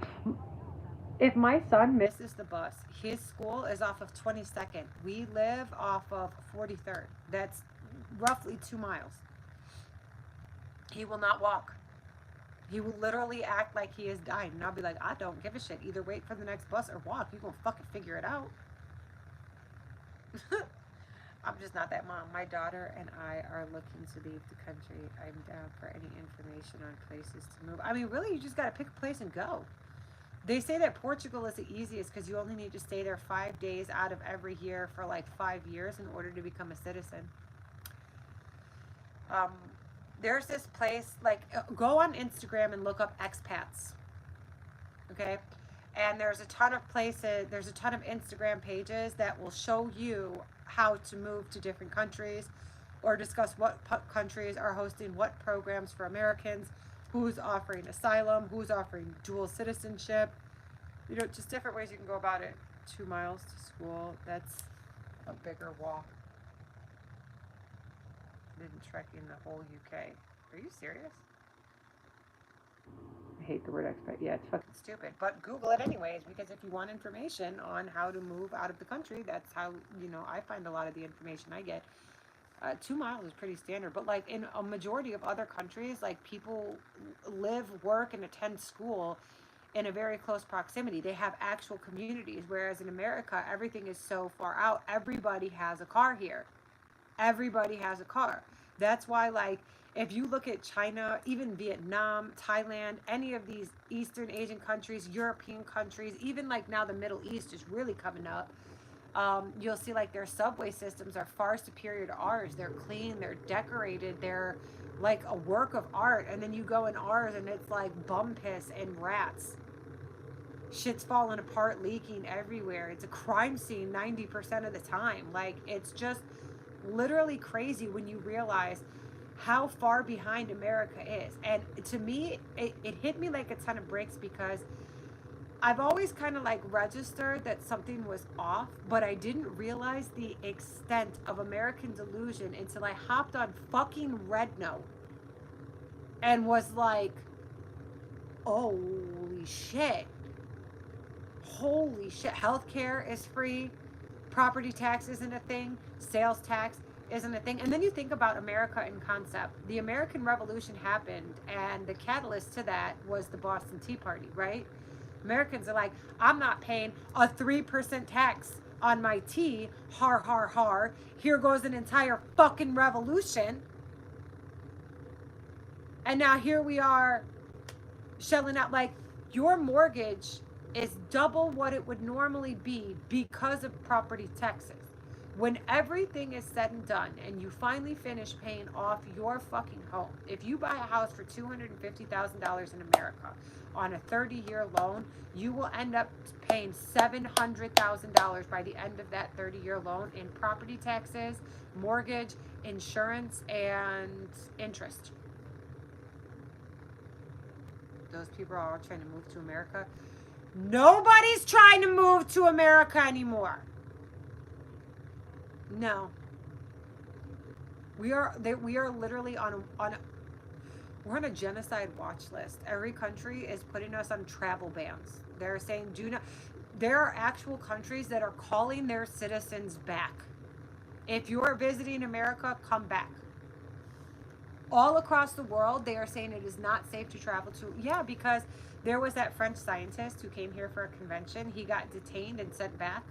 If my son misses the bus, his school is off of 22nd. We live off of 43rd. That's roughly 2 miles. He will not walk. He will literally act like he is dying. And I'll be like, I don't give a shit. Either wait for the next bus or walk. You're going to fucking figure it out. I'm just not that mom. My daughter and I are looking to leave the country. I'm down for any information on places to move. I mean, really, you just got to pick a place and go. They say that Portugal is the easiest because you only need to stay there 5 days out of every year for like 5 years in order to become a citizen. Um, there's this place, like, go on Instagram and look up expats, okay? And there's a ton of places, there's a ton of Instagram pages that will show you how to move to different countries or discuss what countries are hosting what programs for Americans, who's offering asylum, who's offering dual citizenship, just different ways you can go about it. 2 miles to school, that's a bigger walk than trekking the whole UK. Are you serious? I hate the word expat. Yeah, it's fucking stupid. But Google it anyways, because if you want information on how to move out of the country, that's how, I find a lot of the information I get. 2 miles is pretty standard. But like in a majority of other countries, like people live, work, and attend school in a very close proximity. They have actual communities. Whereas in America, everything is so far out. Everybody has a car here. Everybody has a car. That's why, like, if you look at China, even Vietnam, Thailand, any of these Eastern Asian countries, European countries, even like now the Middle East is really coming up. You'll see like their subway systems are far superior to ours. They're clean, they're decorated, they're like a work of art. And then you go in ours and it's like bum piss and rats. Shit's falling apart, leaking everywhere. It's a crime scene 90% of the time. Like, it's just literally crazy when you realize how far behind America is. And to me, it hit me like a ton of bricks because I've always kind of like registered that something was off, but I didn't realize the extent of American delusion until I hopped on fucking Rednote and was like, holy shit. Holy shit. Healthcare is free. Property tax isn't a thing. Sales tax isn't a thing. And then you think about America in concept. The American Revolution happened, and the catalyst to that was the Boston Tea Party, right? Americans are like, I'm not paying a 3% tax on my tea. Har, har, har. Here goes an entire fucking revolution. And now here we are shelling out, like, your mortgage is double what it would normally be because of property taxes. When everything is said and done and you finally finish paying off your fucking home, if you buy a house for $250,000 in America on a 30-year loan, you will end up paying $700,000 by the end of that 30-year loan in property taxes, mortgage, insurance, and interest. Those people are all trying to move to America. Nobody's trying to move to America anymore. No. We are literally we're on a genocide watch list. Every country is putting us on travel bans. They're saying there are actual countries that are calling their citizens back. If you're visiting America, come back. All across the world, they are saying it is not safe to travel to. Yeah, because there was that French scientist who came here for a convention. He got detained and sent back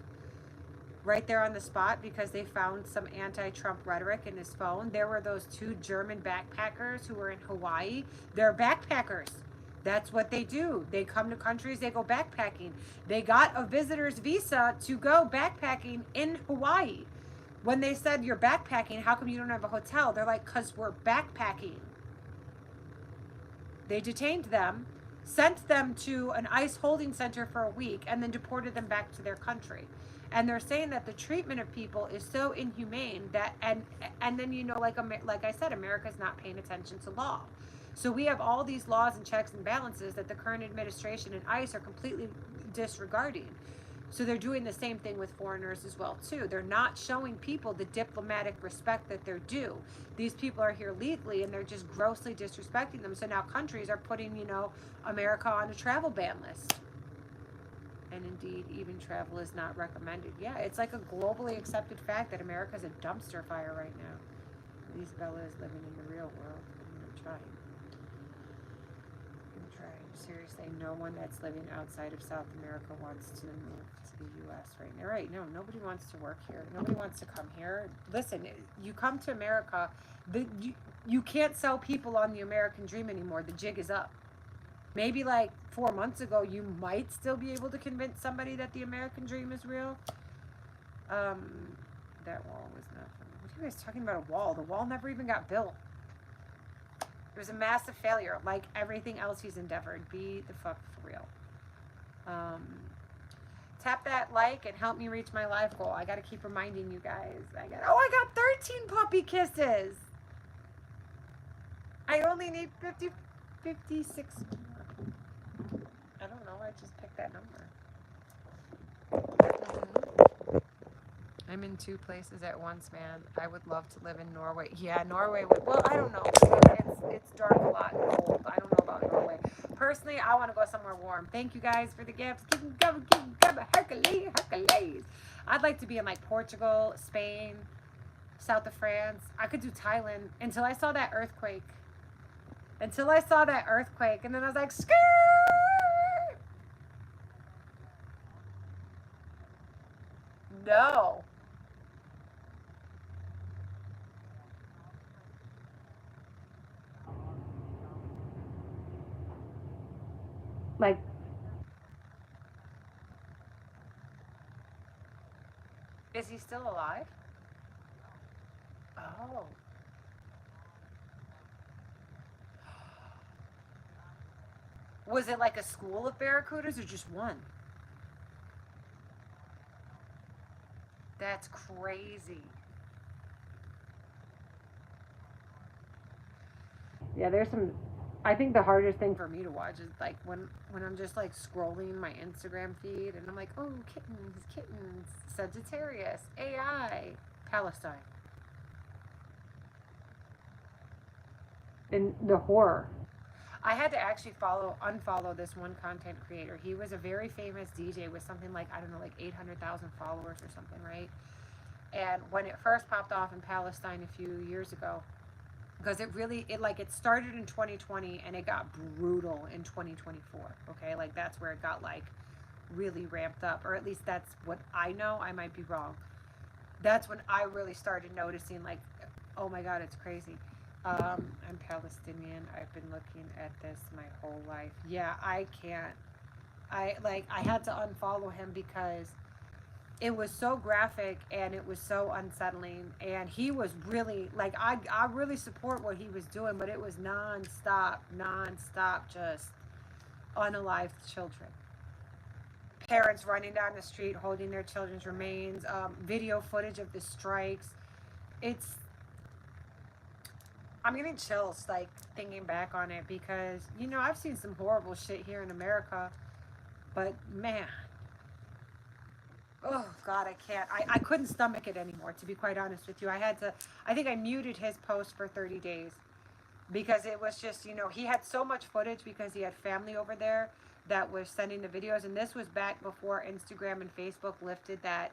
right there on the spot because they found some anti-Trump rhetoric in his phone. There were those 2 German backpackers who were in Hawaii. They're backpackers. That's what they do. They come to countries, they go backpacking. They got a visitor's visa to go backpacking in Hawaii. When they said, you're backpacking, how come you don't have a hotel? They're like, because we're backpacking. They detained them, sent them to an ICE holding center for a week, and then deported them back to their country. And they're saying that the treatment of people is so inhumane that, and then, you know, like I said, America's not paying attention to law. So we have all these laws and checks and balances that the current administration and ICE are completely disregarding. So they're doing the same thing with foreigners as well, too. They're not showing people the diplomatic respect that they're due. These people are here legally, and they're just grossly disrespecting them. So now countries are putting, you know, America on a travel ban list. And indeed, even travel is not recommended. Yeah, it's like a globally accepted fact that America's a dumpster fire right now. At least Bella is living in the real world. I'm trying. Seriously, no one that's living outside of South America wants to move to the U.S. right now. Right? No, nobody wants to work here. Nobody wants to come here. Listen, you come to America, you can't sell people on the American dream anymore. The jig is up. Maybe like 4 months ago, you might still be able to convince somebody that the American dream is real. That wall was not funny. What are you guys talking about a wall? The wall never even got built. It was a massive failure, like everything else he's endeavored. Be the fuck for real. Tap that like and help me reach my life goal. I got to keep reminding you guys. I got 13 puppy kisses. I only need 56 more. I don't know. I just picked that number. I'm in 2 places at once, man. I would love to live in Norway. Yeah, Norway would. Well, I don't know. It's dark a lot and cold. I don't know about Norway. Personally, I want to go somewhere warm. Thank you guys for the gifts. Keep them coming. Hercules. I'd like to be in like Portugal, Spain, south of France. I could do Thailand until I saw that earthquake. And then I was like, skirt! No. Like, is he still alive? Oh. Was it like a school of barracudas or just one? That's crazy. Yeah, there's some. I think the hardest thing for me to watch is like when I'm just like scrolling my Instagram feed and I'm like, oh, kittens, Sagittarius, AI, Palestine, and the horror. I had to actually unfollow this one content creator. He was a very famous DJ with something like, I don't know, like 800,000 followers or something, right? And when it first popped off in Palestine a few years ago, because it started in 2020 and it got brutal in 2024. Okay, like that's where it got like really ramped up, or at least that's what I know. I might be wrong. That's when I really started noticing, like, oh my God, it's crazy. I'm Palestinian. I've been looking at this my whole life. Yeah, I can't. I had to unfollow him because it was so graphic and it was so unsettling, and he was really like, I really support what he was doing, but it was nonstop, just unalived children, parents running down the street holding their children's remains, video footage of the strikes. It's I'm getting chills, like, thinking back on it, because I've seen some horrible shit here in America, but man, oh God, I can't. I couldn't stomach it anymore, to be quite honest with you. I think I muted his post for 30 days because it was just, he had so much footage because he had family over there that was sending the videos. And this was back before Instagram and Facebook lifted that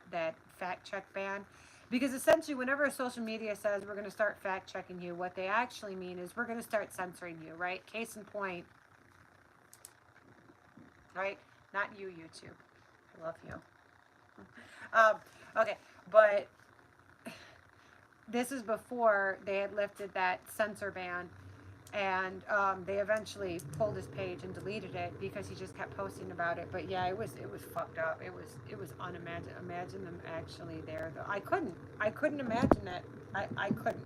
fact check ban. Because essentially, whenever a social media says we're going to start fact checking you, what they actually mean is we're going to start censoring you, right? Case in point, right? Not you, YouTube. I love you. Um, okay, but this is before they had lifted that censor ban, and they eventually pulled his page and deleted it because he just kept posting about it. But yeah, it was fucked up. It was unimaginable. Imagine them actually there though. I couldn't imagine that. I couldn't.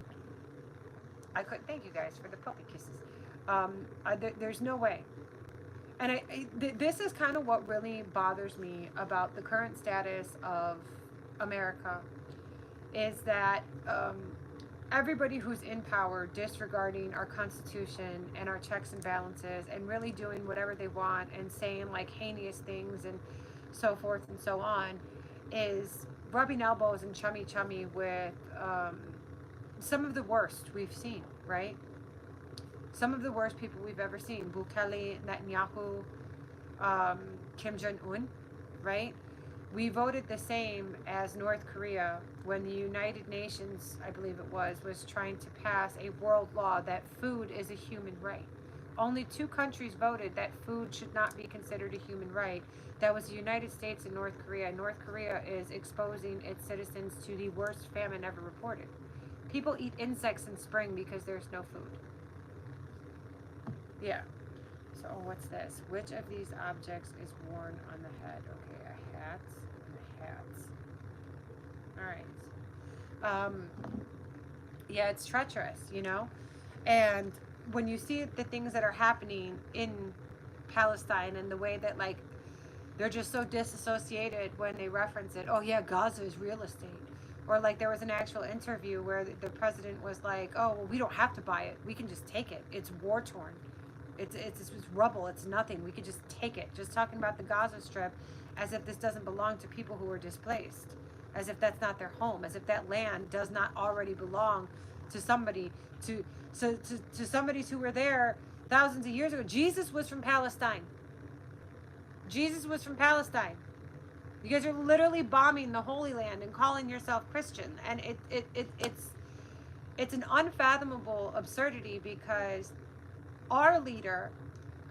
Thank you guys for the puppy kisses. There's no way. And this is kind of what really bothers me about the current status of America, is that everybody who's in power disregarding our Constitution and our checks and balances and really doing whatever they want and saying like heinous things and so forth and so on is rubbing elbows and chummy with some of the worst we've seen, right? Some of the worst people we've ever seen. Bukele, Netanyahu, Kim Jong-un, right? We voted the same as North Korea when the United Nations, I believe it was trying to pass a world law that food is a human right. Only two countries voted that food should not be considered a human right. That was the United States and North Korea. North Korea is exposing its citizens to the worst famine ever reported. People eat insects in spring because there's no food. Yeah. So what's this? Which of these objects is worn on the head? Okay, a hat and a hat. All right. Yeah, it's treacherous, And when you see the things that are happening in Palestine and the way that, like, they're just so disassociated when they reference it. Oh yeah, Gaza is real estate. Or like there was an actual interview where the president was like, oh, well, we don't have to buy it. We can just take it. It's war torn. It's rubble. It's nothing. We could just take it. Just talking about the Gaza Strip as if this doesn't belong to people who are displaced, as if that's not their home, as if that land does not already belong to somebody, to somebody who were there thousands of years ago. Jesus was from Palestine. Jesus was from Palestine. You guys are literally bombing the Holy Land and calling yourself Christian, and it's an unfathomable absurdity because our leader,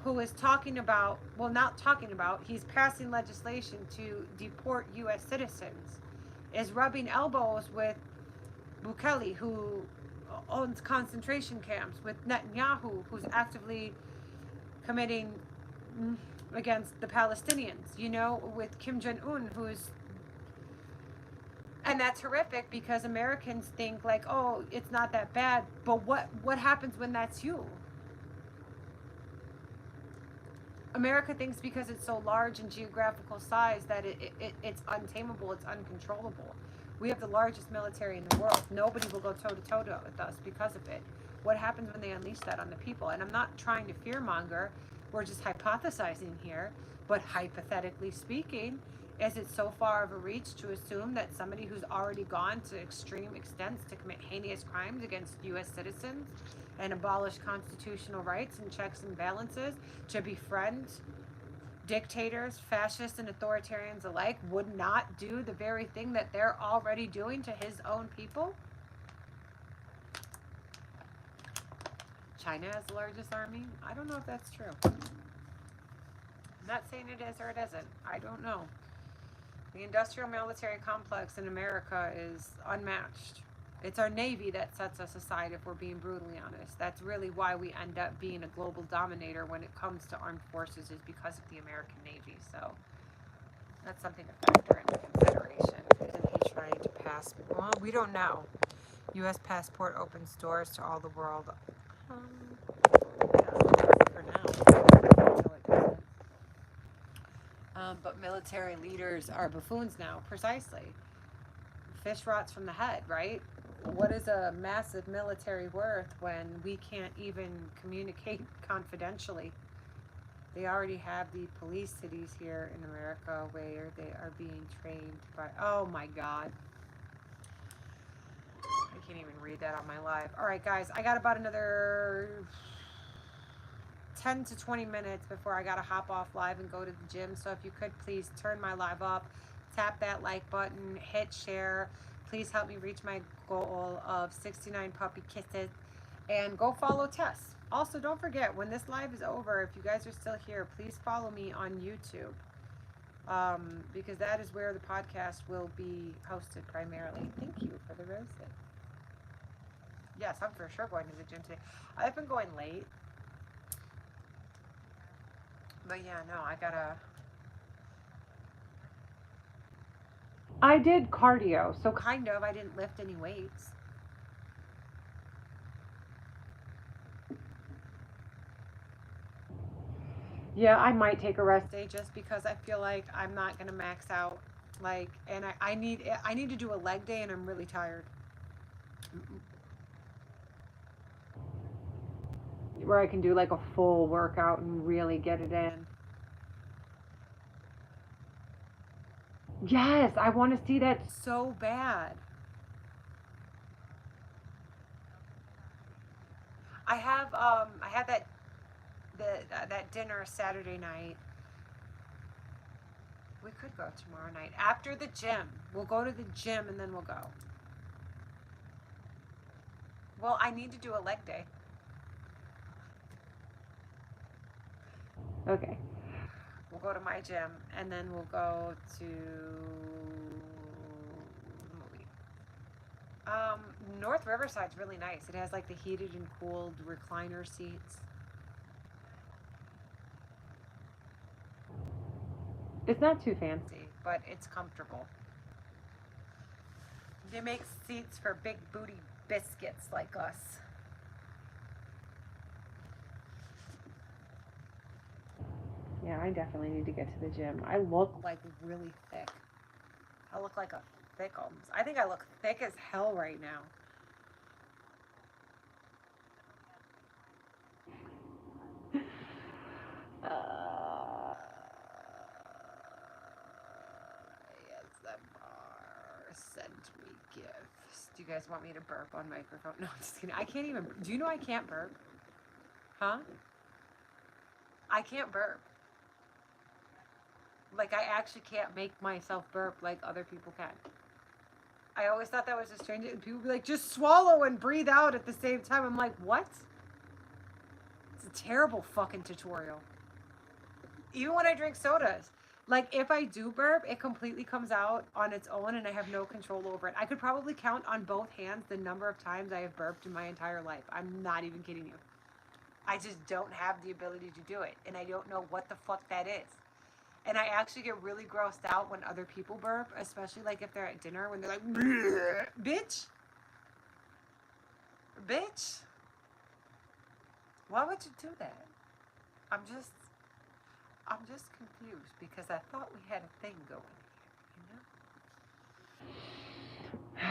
who is talking about, well, not talking about, he's passing legislation to deport U.S. citizens, is rubbing elbows with Bukele, who owns concentration camps, with Netanyahu, who's actively committing against the Palestinians, with Kim Jong-un, and that's horrific because Americans think like, oh, it's not that bad, but what happens when that's you? America thinks because it's so large in geographical size that it's untamable, it's uncontrollable. We have the largest military in the world. Nobody will go toe-to-toe with us because of it. What happens when they unleash that on the people? And I'm not trying to fearmonger. We're just hypothesizing here. But hypothetically speaking, is it so far of a reach to assume that somebody who's already gone to extreme extents to commit heinous crimes against U.S. citizens and abolish constitutional rights and checks and balances, to befriend dictators, fascists, and authoritarians alike, would not do the very thing that they're already doing to his own people? China has the largest army? I don't know if that's true. I'm not saying it is or it isn't. I don't know. The industrial military complex in America is unmatched. It's our Navy that sets us aside, if we're being brutally honest. That's really why we end up being a global dominator when it comes to armed forces, is because of the American Navy. So that's something to factor into consideration. Isn't he trying to pass? Well, we don't know. U.S. passport opens doors to all the world. Yeah, for now. Until it doesn't. But military leaders are buffoons now, precisely. Fish rots from the head, right? What is a massive military worth when we can't even communicate confidentially? They already have the police cities here in America where they are being trained by. Oh my God. I can't even read that on my live. All right, guys, I got about another 10 to 20 minutes before I got to hop off live and go to the gym. So if you could please turn my live up, tap that like button, hit share. Please help me reach my goal of 69 puppy kisses, and go follow Tess. Also, don't forget, when this live is over, if you guys are still here, please follow me on YouTube, because that is where the podcast will be hosted primarily. Thank you for the roses. Yes, I'm for sure going to the gym today. I've been going late. But yeah, no, I did cardio, so kind of. I didn't lift any weights. Yeah, I might take a rest day just because I feel like I'm not gonna max out. Like, and I need to do a leg day, and I'm really tired. Where I can do like a full workout and really get it in. Yes, I want to see that so bad. I had that dinner Saturday night. We could go tomorrow night after the gym. We'll go to the gym and then we'll go. Well, I need to do a leg day. Okay. We'll go to my gym and then we'll go to the movie. North Riverside's really nice. It has like the heated and cooled recliner seats. It's not too fancy, but it's comfortable. They make seats for big booty biscuits like us. Yeah, I definitely need to get to the gym. I look like really thick. I look like a thick almost. I think I look thick as hell right now. ASMR sent me gifts. Do you guys want me to burp on microphone? No, I'm just kidding. I can't even. Do you know I can't burp? Huh? I can't burp. Like, I actually can't make myself burp like other people can. I always thought that was a strange. And people be like, just swallow and breathe out at the same time. I'm like, what? It's a terrible fucking tutorial. Even when I drink sodas. Like, if I do burp, it completely comes out on its own and I have no control over it. I could probably count on both hands the number of times I have burped in my entire life. I'm not even kidding you. I just don't have the ability to do it. And I don't know what the fuck that is. And I actually get really grossed out when other people burp, especially like if they're at dinner when they're like, bitch, bitch, why would you do that? I'm just confused because I thought we had a thing going here, you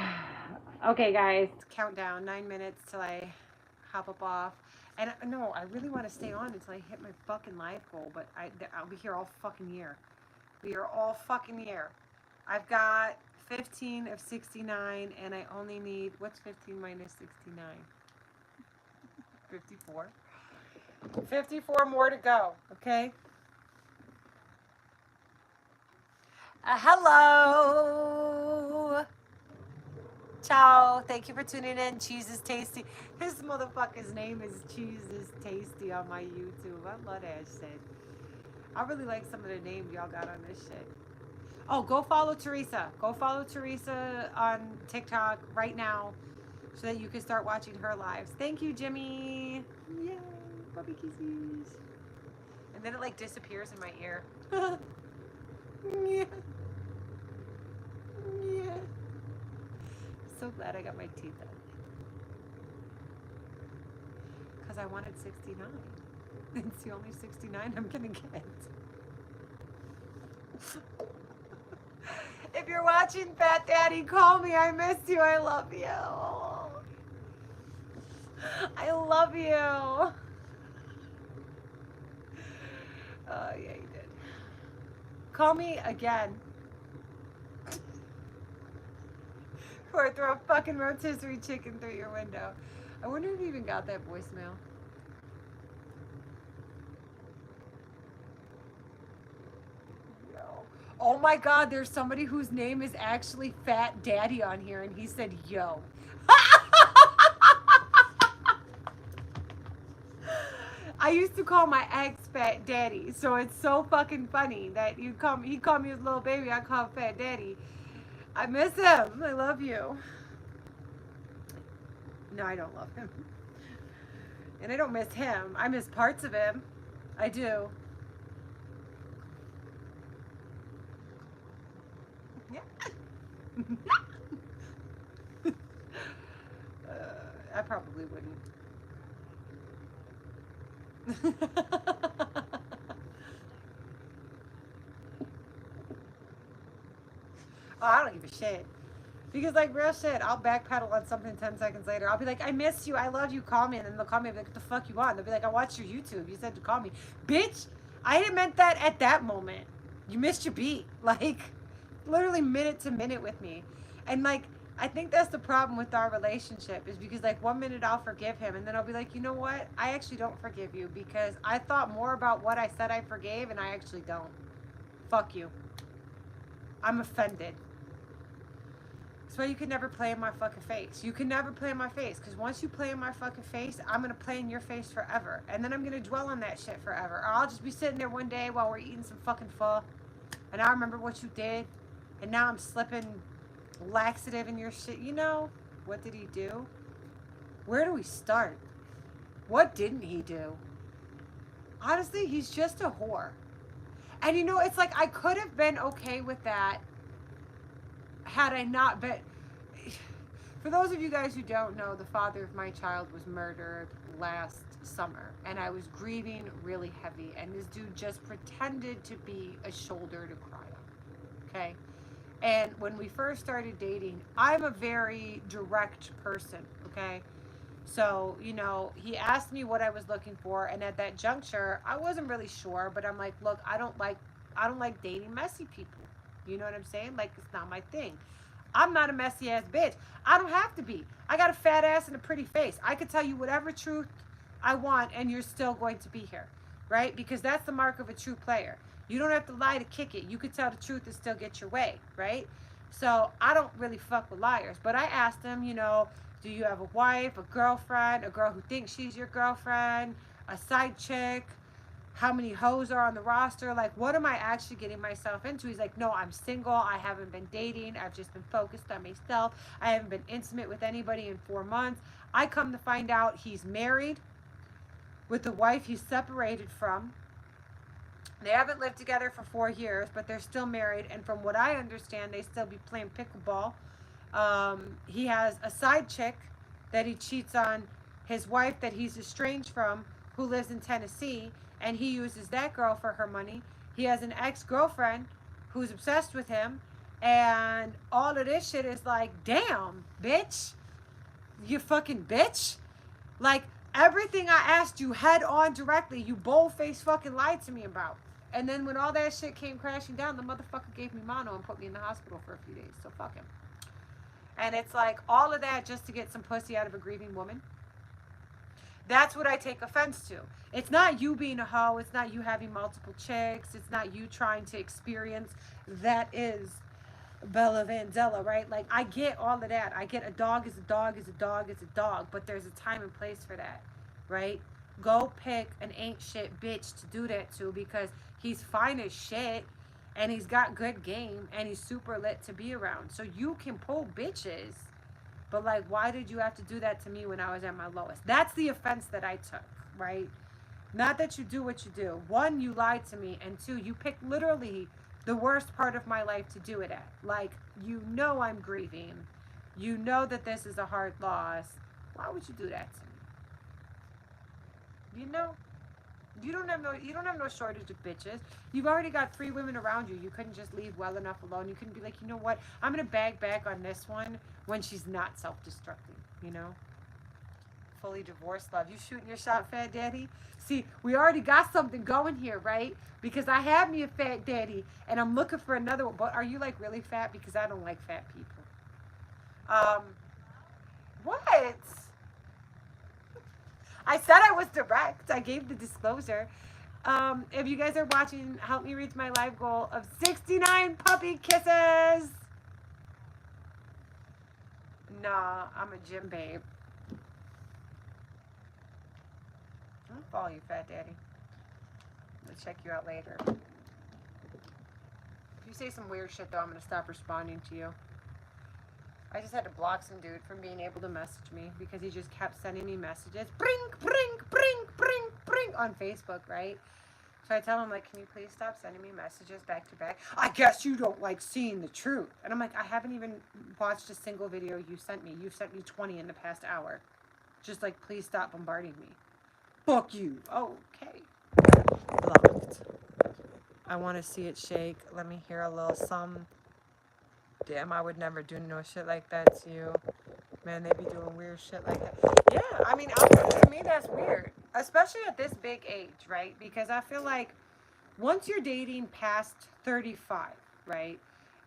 know? Okay, guys, countdown, 9 minutes till I hop up off. And no, I really want to stay on until I hit my fucking live goal, but I'll be here all fucking year. We are all fucking year. I've got 15 of 69, and I only need, what's 15 minus 69? 54. 54 more to go, okay? Hello. Ciao. Thank you for tuning in. Cheese is tasty. This motherfucker's name is Cheese is Tasty on my YouTube. I love that shit. I really like some of the names y'all got on this shit. Oh, go follow Teresa. Go follow Teresa on TikTok right now so that you can start watching her lives. Thank you, Jimmy. Yay, puppy kisses. And then it like disappears in my ear. Yeah. Yeah. So glad I got my teeth out. Because I wanted 69. It's the only 69 I'm going to get. If you're watching, Fat Daddy, call me. I miss you. I love you. I love you. Oh, yeah, you did. Call me again. Or throw a fucking rotisserie chicken through your window. I wonder if you even got that voicemail. Yo. Oh my God, there's somebody whose name is actually Fat Daddy on here, and he said, yo. I used to call my ex Fat Daddy, so it's so fucking funny that he called me his little baby. I call him Fat Daddy. I miss him. I love you. No, I don't love him. And I don't miss him. I miss parts of him. I do. Yeah. I probably wouldn't. Oh, I don't give a shit. Because, like, real shit, I'll backpedal on something 10 seconds later. I'll be like, I miss you. I love you. Call me. And then they'll call me and be like, what the fuck you want? They'll be like, I watched your YouTube. You said to call me. Bitch, I didn't meant that at that moment. You missed your beat. Like, literally minute to minute with me. And, like, I think that's the problem with our relationship is because, like, 1 minute I'll forgive him. And then I'll be like, you know what? I actually don't forgive you because I thought more about what I said I forgave and I actually don't. Fuck you. I'm offended. That's why you can never play in my fucking face. You can never play in my face. Because once you play in my fucking face, I'm going to play in your face forever. And then I'm going to dwell on that shit forever. Or I'll just be sitting there one day while we're eating some fucking pho. And I remember what you did. And now I'm slipping laxative in your shit. You know, what did he do? Where do we start? What didn't he do? Honestly, he's just a whore. And you know, it's like I could have been okay with that had I not been. For those of you guys who don't know, the father of my child was murdered last summer, and I was grieving really heavy, and this dude just pretended to be a shoulder to cry on, okay? And when we first started dating, I'm a very direct person, okay? So, you know, he asked me what I was looking for, and at that juncture, I wasn't really sure, but I'm like, look, I don't like dating messy people. You know what I'm saying? Like, it's not my thing. I'm not a messy ass bitch. I don't have to be. I got a fat ass and a pretty face. I could tell you whatever truth I want, and you're still going to be here, right? Because that's the mark of a true player. You don't have to lie to kick it. You could tell the truth and still get your way, right? So I don't really fuck with liars. But I asked him, you know, do you have a wife, a girlfriend, a girl who thinks she's your girlfriend, a side chick? How many hoes are on the roster? Like, what am I actually getting myself into? He's like, no, I'm single. I haven't been dating. I've just been focused on myself. I haven't been intimate with anybody in 4 months. I come to find out he's married with the wife he's separated from. They haven't lived together for 4 years, but they're still married. And from what I understand, they still be playing pickleball. He has a side chick that he cheats on his wife that he's estranged from, who lives in Tennessee, and he uses that girl for her money. He has an ex-girlfriend who's obsessed with him, and all of this shit is like, damn, bitch, you fucking bitch. Like, everything I asked you head on directly, you bold-faced fucking lied to me about. And then when all that shit came crashing down, the motherfucker gave me mono and put me in the hospital for a few days. So fuck him. And it's like all of that just to get some pussy out of a grieving woman. That's what I take offense to. It's not you being a hoe. It's not you having multiple chicks. It's not you trying to experience that is Bella Vandala, right? Like, I get all of that. I get a dog is a dog is a dog is a dog, but there's a time and place for that, right? go pick an ain't shit bitch to do that to, because he's fine as shit and he's got good game and he's super lit to be around. So you can pull bitches, but like, why did you have to do that to me when I was at my lowest? That's the offense that I took, right? Not that you do what you do. One, you lied to me, and two, you picked literally the worst part of my life to do it at. Like, you know I'm grieving. You know that this is a hard loss. Why would you do that to me? You know? You don't have no shortage of bitches. You've already got 3 women around you. You couldn't just leave well enough alone. You couldn't be like, you know what? I'm gonna bag back on this one when she's not self-destructing, you know? Fully divorced love. You shooting your shot, Fat Daddy? See, we already got something going here, right? Because I have me a Fat Daddy and I'm looking for another one. But are you like really fat? Because I don't like fat people. Um, what? I said I was direct. I gave the disclosure. If you guys are watching, help me reach my live goal of 69 puppy kisses. Nah, I'm a gym babe. I'll follow you, Fat Daddy. I'll check you out later. If you say some weird shit, though, I'm going to stop responding to you. I just had to block some dude from being able to message me because he just kept sending me messages. Brink, brink, brink, brink, brink on Facebook, right? So I tell him, like, can you please stop sending me messages back to back? I guess you don't like seeing the truth. And I'm like, I haven't even watched a single video you sent me. You've sent me 20 in the past hour. Just like, please stop bombarding me. Fuck you. Okay. Blocked. I want to see it shake. Let me hear a little some. Damn, I would never do no shit like that to you. Man, they be doing weird shit like that. Yeah, I mean, to me, that's weird. Especially at this big age, right? Because I feel like once you're dating past 35, right?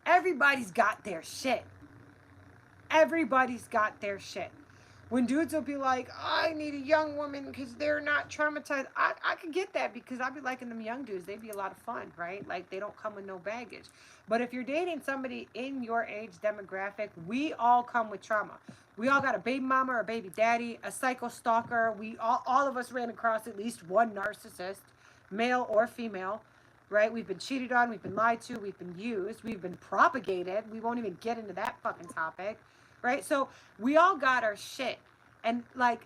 Everybody's got their shit. Everybody's got their shit. When dudes will be like, I need a young woman because they're not traumatized. I could get that because I'd be liking them young dudes. They'd be a lot of fun, right? Like, they don't come with no baggage. But if you're dating somebody in your age demographic, we all come with trauma. We all got a baby mama or a baby daddy, a psycho stalker. All of us ran across at least one narcissist, male or female, right? We've been cheated on. We've been lied to. We've been used. We've been propagated. We won't even get into that fucking topic, right? So we all got our shit. And like,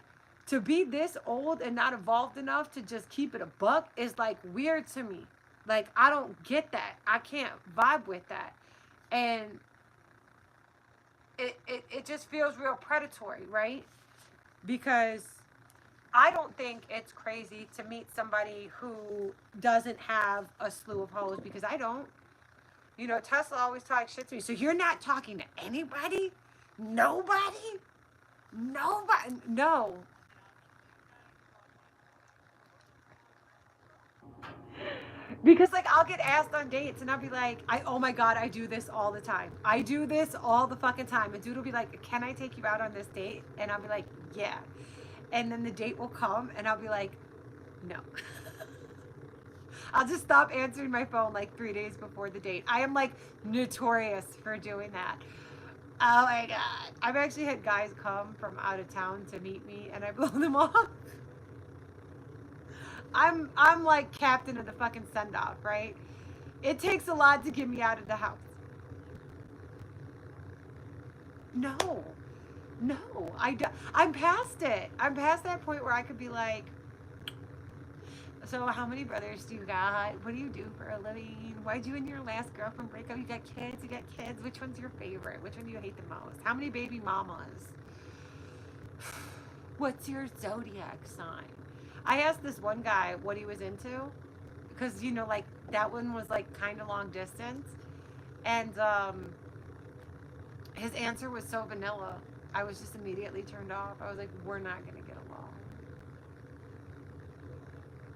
to be this old and not evolved enough to just keep it a buck is like weird to me. Like, I don't get that. I can't vibe with that. And it just feels real predatory, right? Because I don't think it's crazy to meet somebody who doesn't have a slew of hoes, because I don't. You know, Tesla always talks shit to me. So you're not talking to anybody? Nobody? Nobody? No. Because like, I'll get asked on dates and I'll be like, oh my god, I do this all the time. I do this all the fucking time. And dude will be like, can I take you out on this date? And I'll be like, yeah. And then the date will come and I'll be like, no. I'll just stop answering my phone like 3 days before the date. I am like notorious for doing that. Oh my god. I've actually had guys come from out of town to meet me and I blow them off. I'm like captain of the fucking send off, right? It takes a lot to get me out of the house. No, no, I'm past it. I'm past that point where I could be like, so how many brothers do you got? What do you do for a living? Why'd you and your last girlfriend break up? You got kids? You got kids? Which one's your favorite? Which one do you hate the most? How many baby mamas? What's your zodiac sign? I asked this one guy what he was into, because you know, like, that one was like kind of long distance, and his answer was so vanilla. I was just immediately turned off. I was like, we're not gonna get along.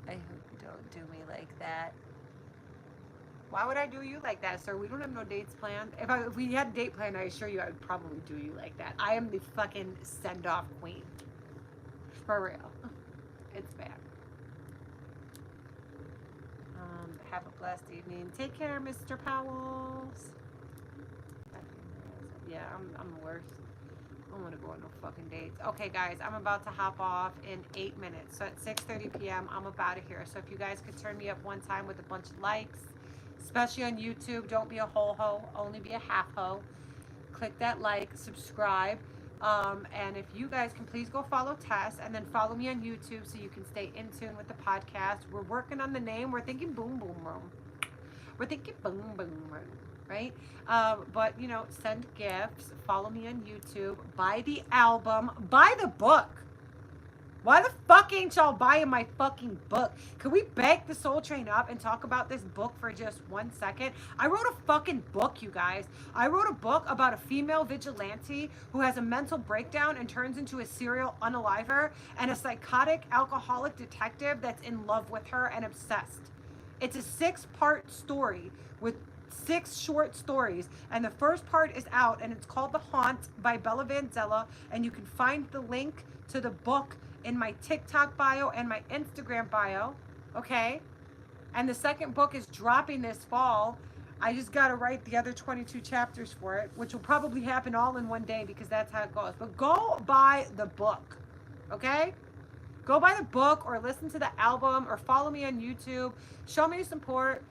I hope you don't do me like that. Why would I do you like that, sir? We don't have no dates planned. If we had a date planned, I assure you I would probably do you like that. I am the fucking send-off queen. For real. It's bad. Have a blessed evening. Take care, Mr. Powells. Yeah, I'm the worst. don't want to go on no fucking dates. Okay, guys, I'm about to hop off in 8 minutes. So at 6:30 p.m., I'm up out of here. So if you guys could turn me up one time with a bunch of likes, especially on YouTube, don't be a whole hoe, only be a half hoe. Click that like, subscribe. And if you guys can please go follow Tess and then follow me on YouTube so you can stay in tune with the podcast. We're working on the name. We're thinking Boom Boom Room. We're thinking Boom Boom Room, right? But you know, send gifts, follow me on YouTube, buy the album, buy the book. Why the fuck ain't y'all buying my fucking book? Can we back the Soul Train up and talk about this book for just 1 second? I wrote a fucking book, you guys. I wrote a book about a female vigilante who has a mental breakdown and turns into a serial unaliver and a psychotic alcoholic detective that's in love with her and obsessed. It's a 6-part story with 6 short stories, and the first part is out, and it's called The Haunt by Bella Vandala, and you can find the link to the book in my TikTok bio and my Instagram bio, okay? And the second book is dropping this fall. I just got to write the other 22 chapters for it, which will probably happen all in one day because that's how it goes. But go buy the book, okay? Go buy the book or listen to the album or follow me on YouTube. Show me support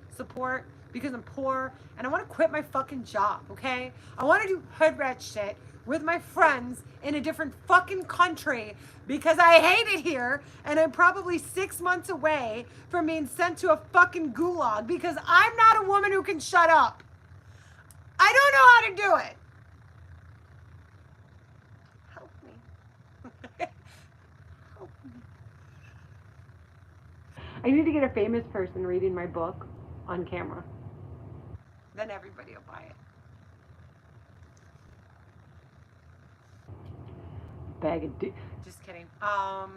because I'm poor and I want to quit my fucking job, okay? I want to do hood rat shit with my friends in a different fucking country because I hate it here and I'm probably 6 months away from being sent to a fucking gulag because I'm not a woman who can shut up. I don't know how to do it. Help me. Help me. I need to get a famous person reading my book on camera. Then everybody will buy it. Bag of just kidding. I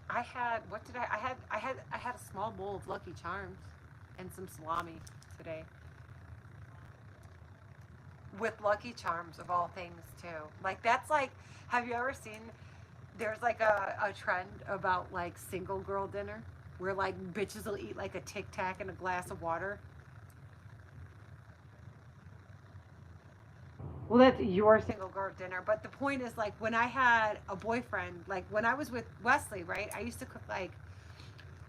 had what did I had a small bowl of Lucky Charms and some salami today. With Lucky Charms of all things too. Like that's like have you ever seen there's like a trend about like single girl dinner where like bitches will eat like a Tic Tac and a glass of water. Well, that's your single girl dinner. But the point is, like, when I had a boyfriend, like when I was with Wesley, right? I used to cook like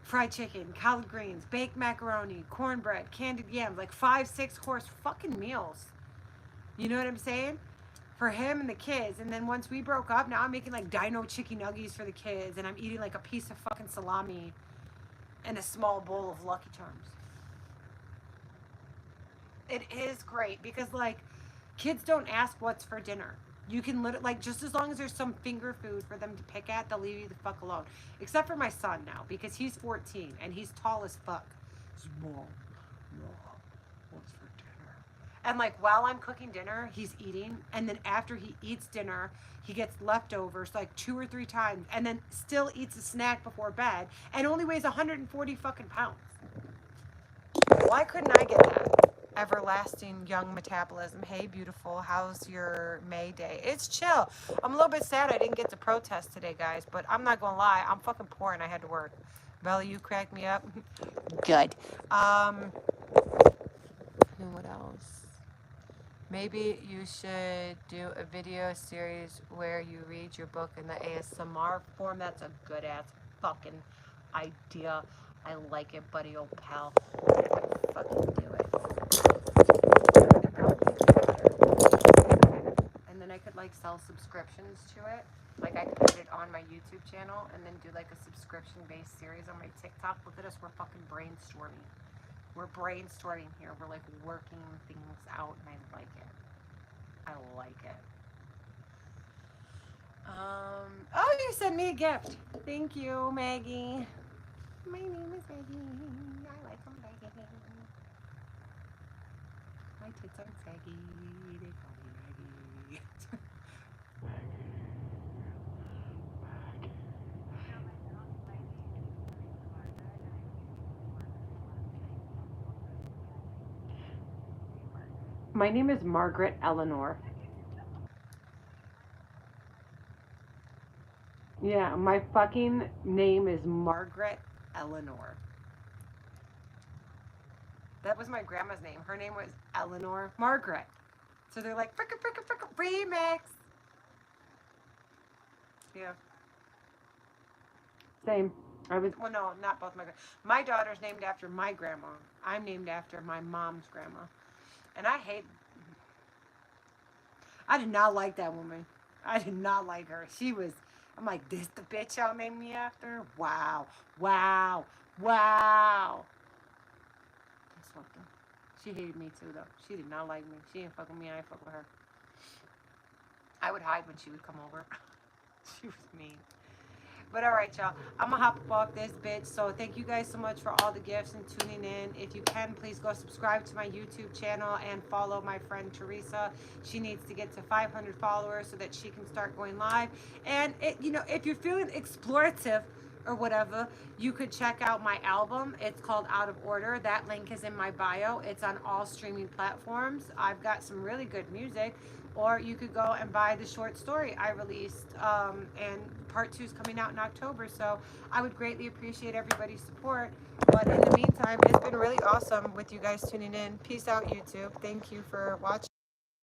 fried chicken, collard greens, baked macaroni, cornbread, candied yams, like 5, 6 course fucking meals. You know what I'm saying? For him and the kids. And then once we broke up, now I'm making like dino chicken nuggies for the kids, and I'm eating like a piece of fucking salami and a small bowl of Lucky Charms. It is great because like kids don't ask what's for dinner. You can literally like just as long as there's some finger food for them to pick at, they'll leave you the fuck alone. Except for my son now because he's 14 and he's tall as fuck. Mom, mom, what's for dinner? And like while I'm cooking dinner, he's eating, and then after he eats dinner, he gets leftovers like 2 or 3 times, and then still eats a snack before bed, and only weighs 140 fucking pounds. Why couldn't I get that? Everlasting young metabolism. Hey, beautiful. How's your May Day? It's chill. I'm a little bit sad I didn't get to protest today, guys, but I'm not gonna lie. I'm fucking poor and I had to work. Bella, you cracked me up. Good. And what else? Maybe you should do a video series where you read your book in the ASMR form. That's a good ass fucking idea. I like it, buddy, old pal. Fucking do it. And then I could like sell subscriptions to it. Like I could put it on my YouTube channel and then do like a subscription based series on my TikTok. Look at us, we're fucking brainstorming. We're brainstorming here. We're like working things out and I like it. I like it. Oh, you sent me a gift. Thank you, Maggie. My name is Maggie. I like them, Maggie. My tits are saggy. They call me Maggie. My name is Margaret Eleanor. Yeah, my fucking name is Margaret Eleanor. That was my grandma's name. Her name was Eleanor Margaret. So they're like, fricka, remix. Yeah. Same. Well, no, not both my daughter's named after my grandma. I'm named after my mom's grandma. And I did not like that woman. I did not like her. I'm like, this the bitch y'all named me after? Wow. Wow. Wow. That's fucked up. She hated me too, though. She did not like me. She didn't fuck with me. I didn't fuck with her. I would hide when she would come over. She was mean. But all right, y'all. I'm going to hop off this bitch. So thank you guys so much for all the gifts and tuning in. If you can, please go subscribe to my YouTube channel and follow my friend Teresa. She needs to get to 500 followers so that she can start going live. And, if you're feeling explorative or whatever, you could check out my album. It's called Out of Order. That link is in my bio. It's on all streaming platforms. I've got some really good music. Or you could go and buy the short story I released. And part 2 is coming out in October. So I would greatly appreciate everybody's support. But in the meantime, it's been really awesome with you guys tuning in. Peace out, YouTube. Thank you for watching.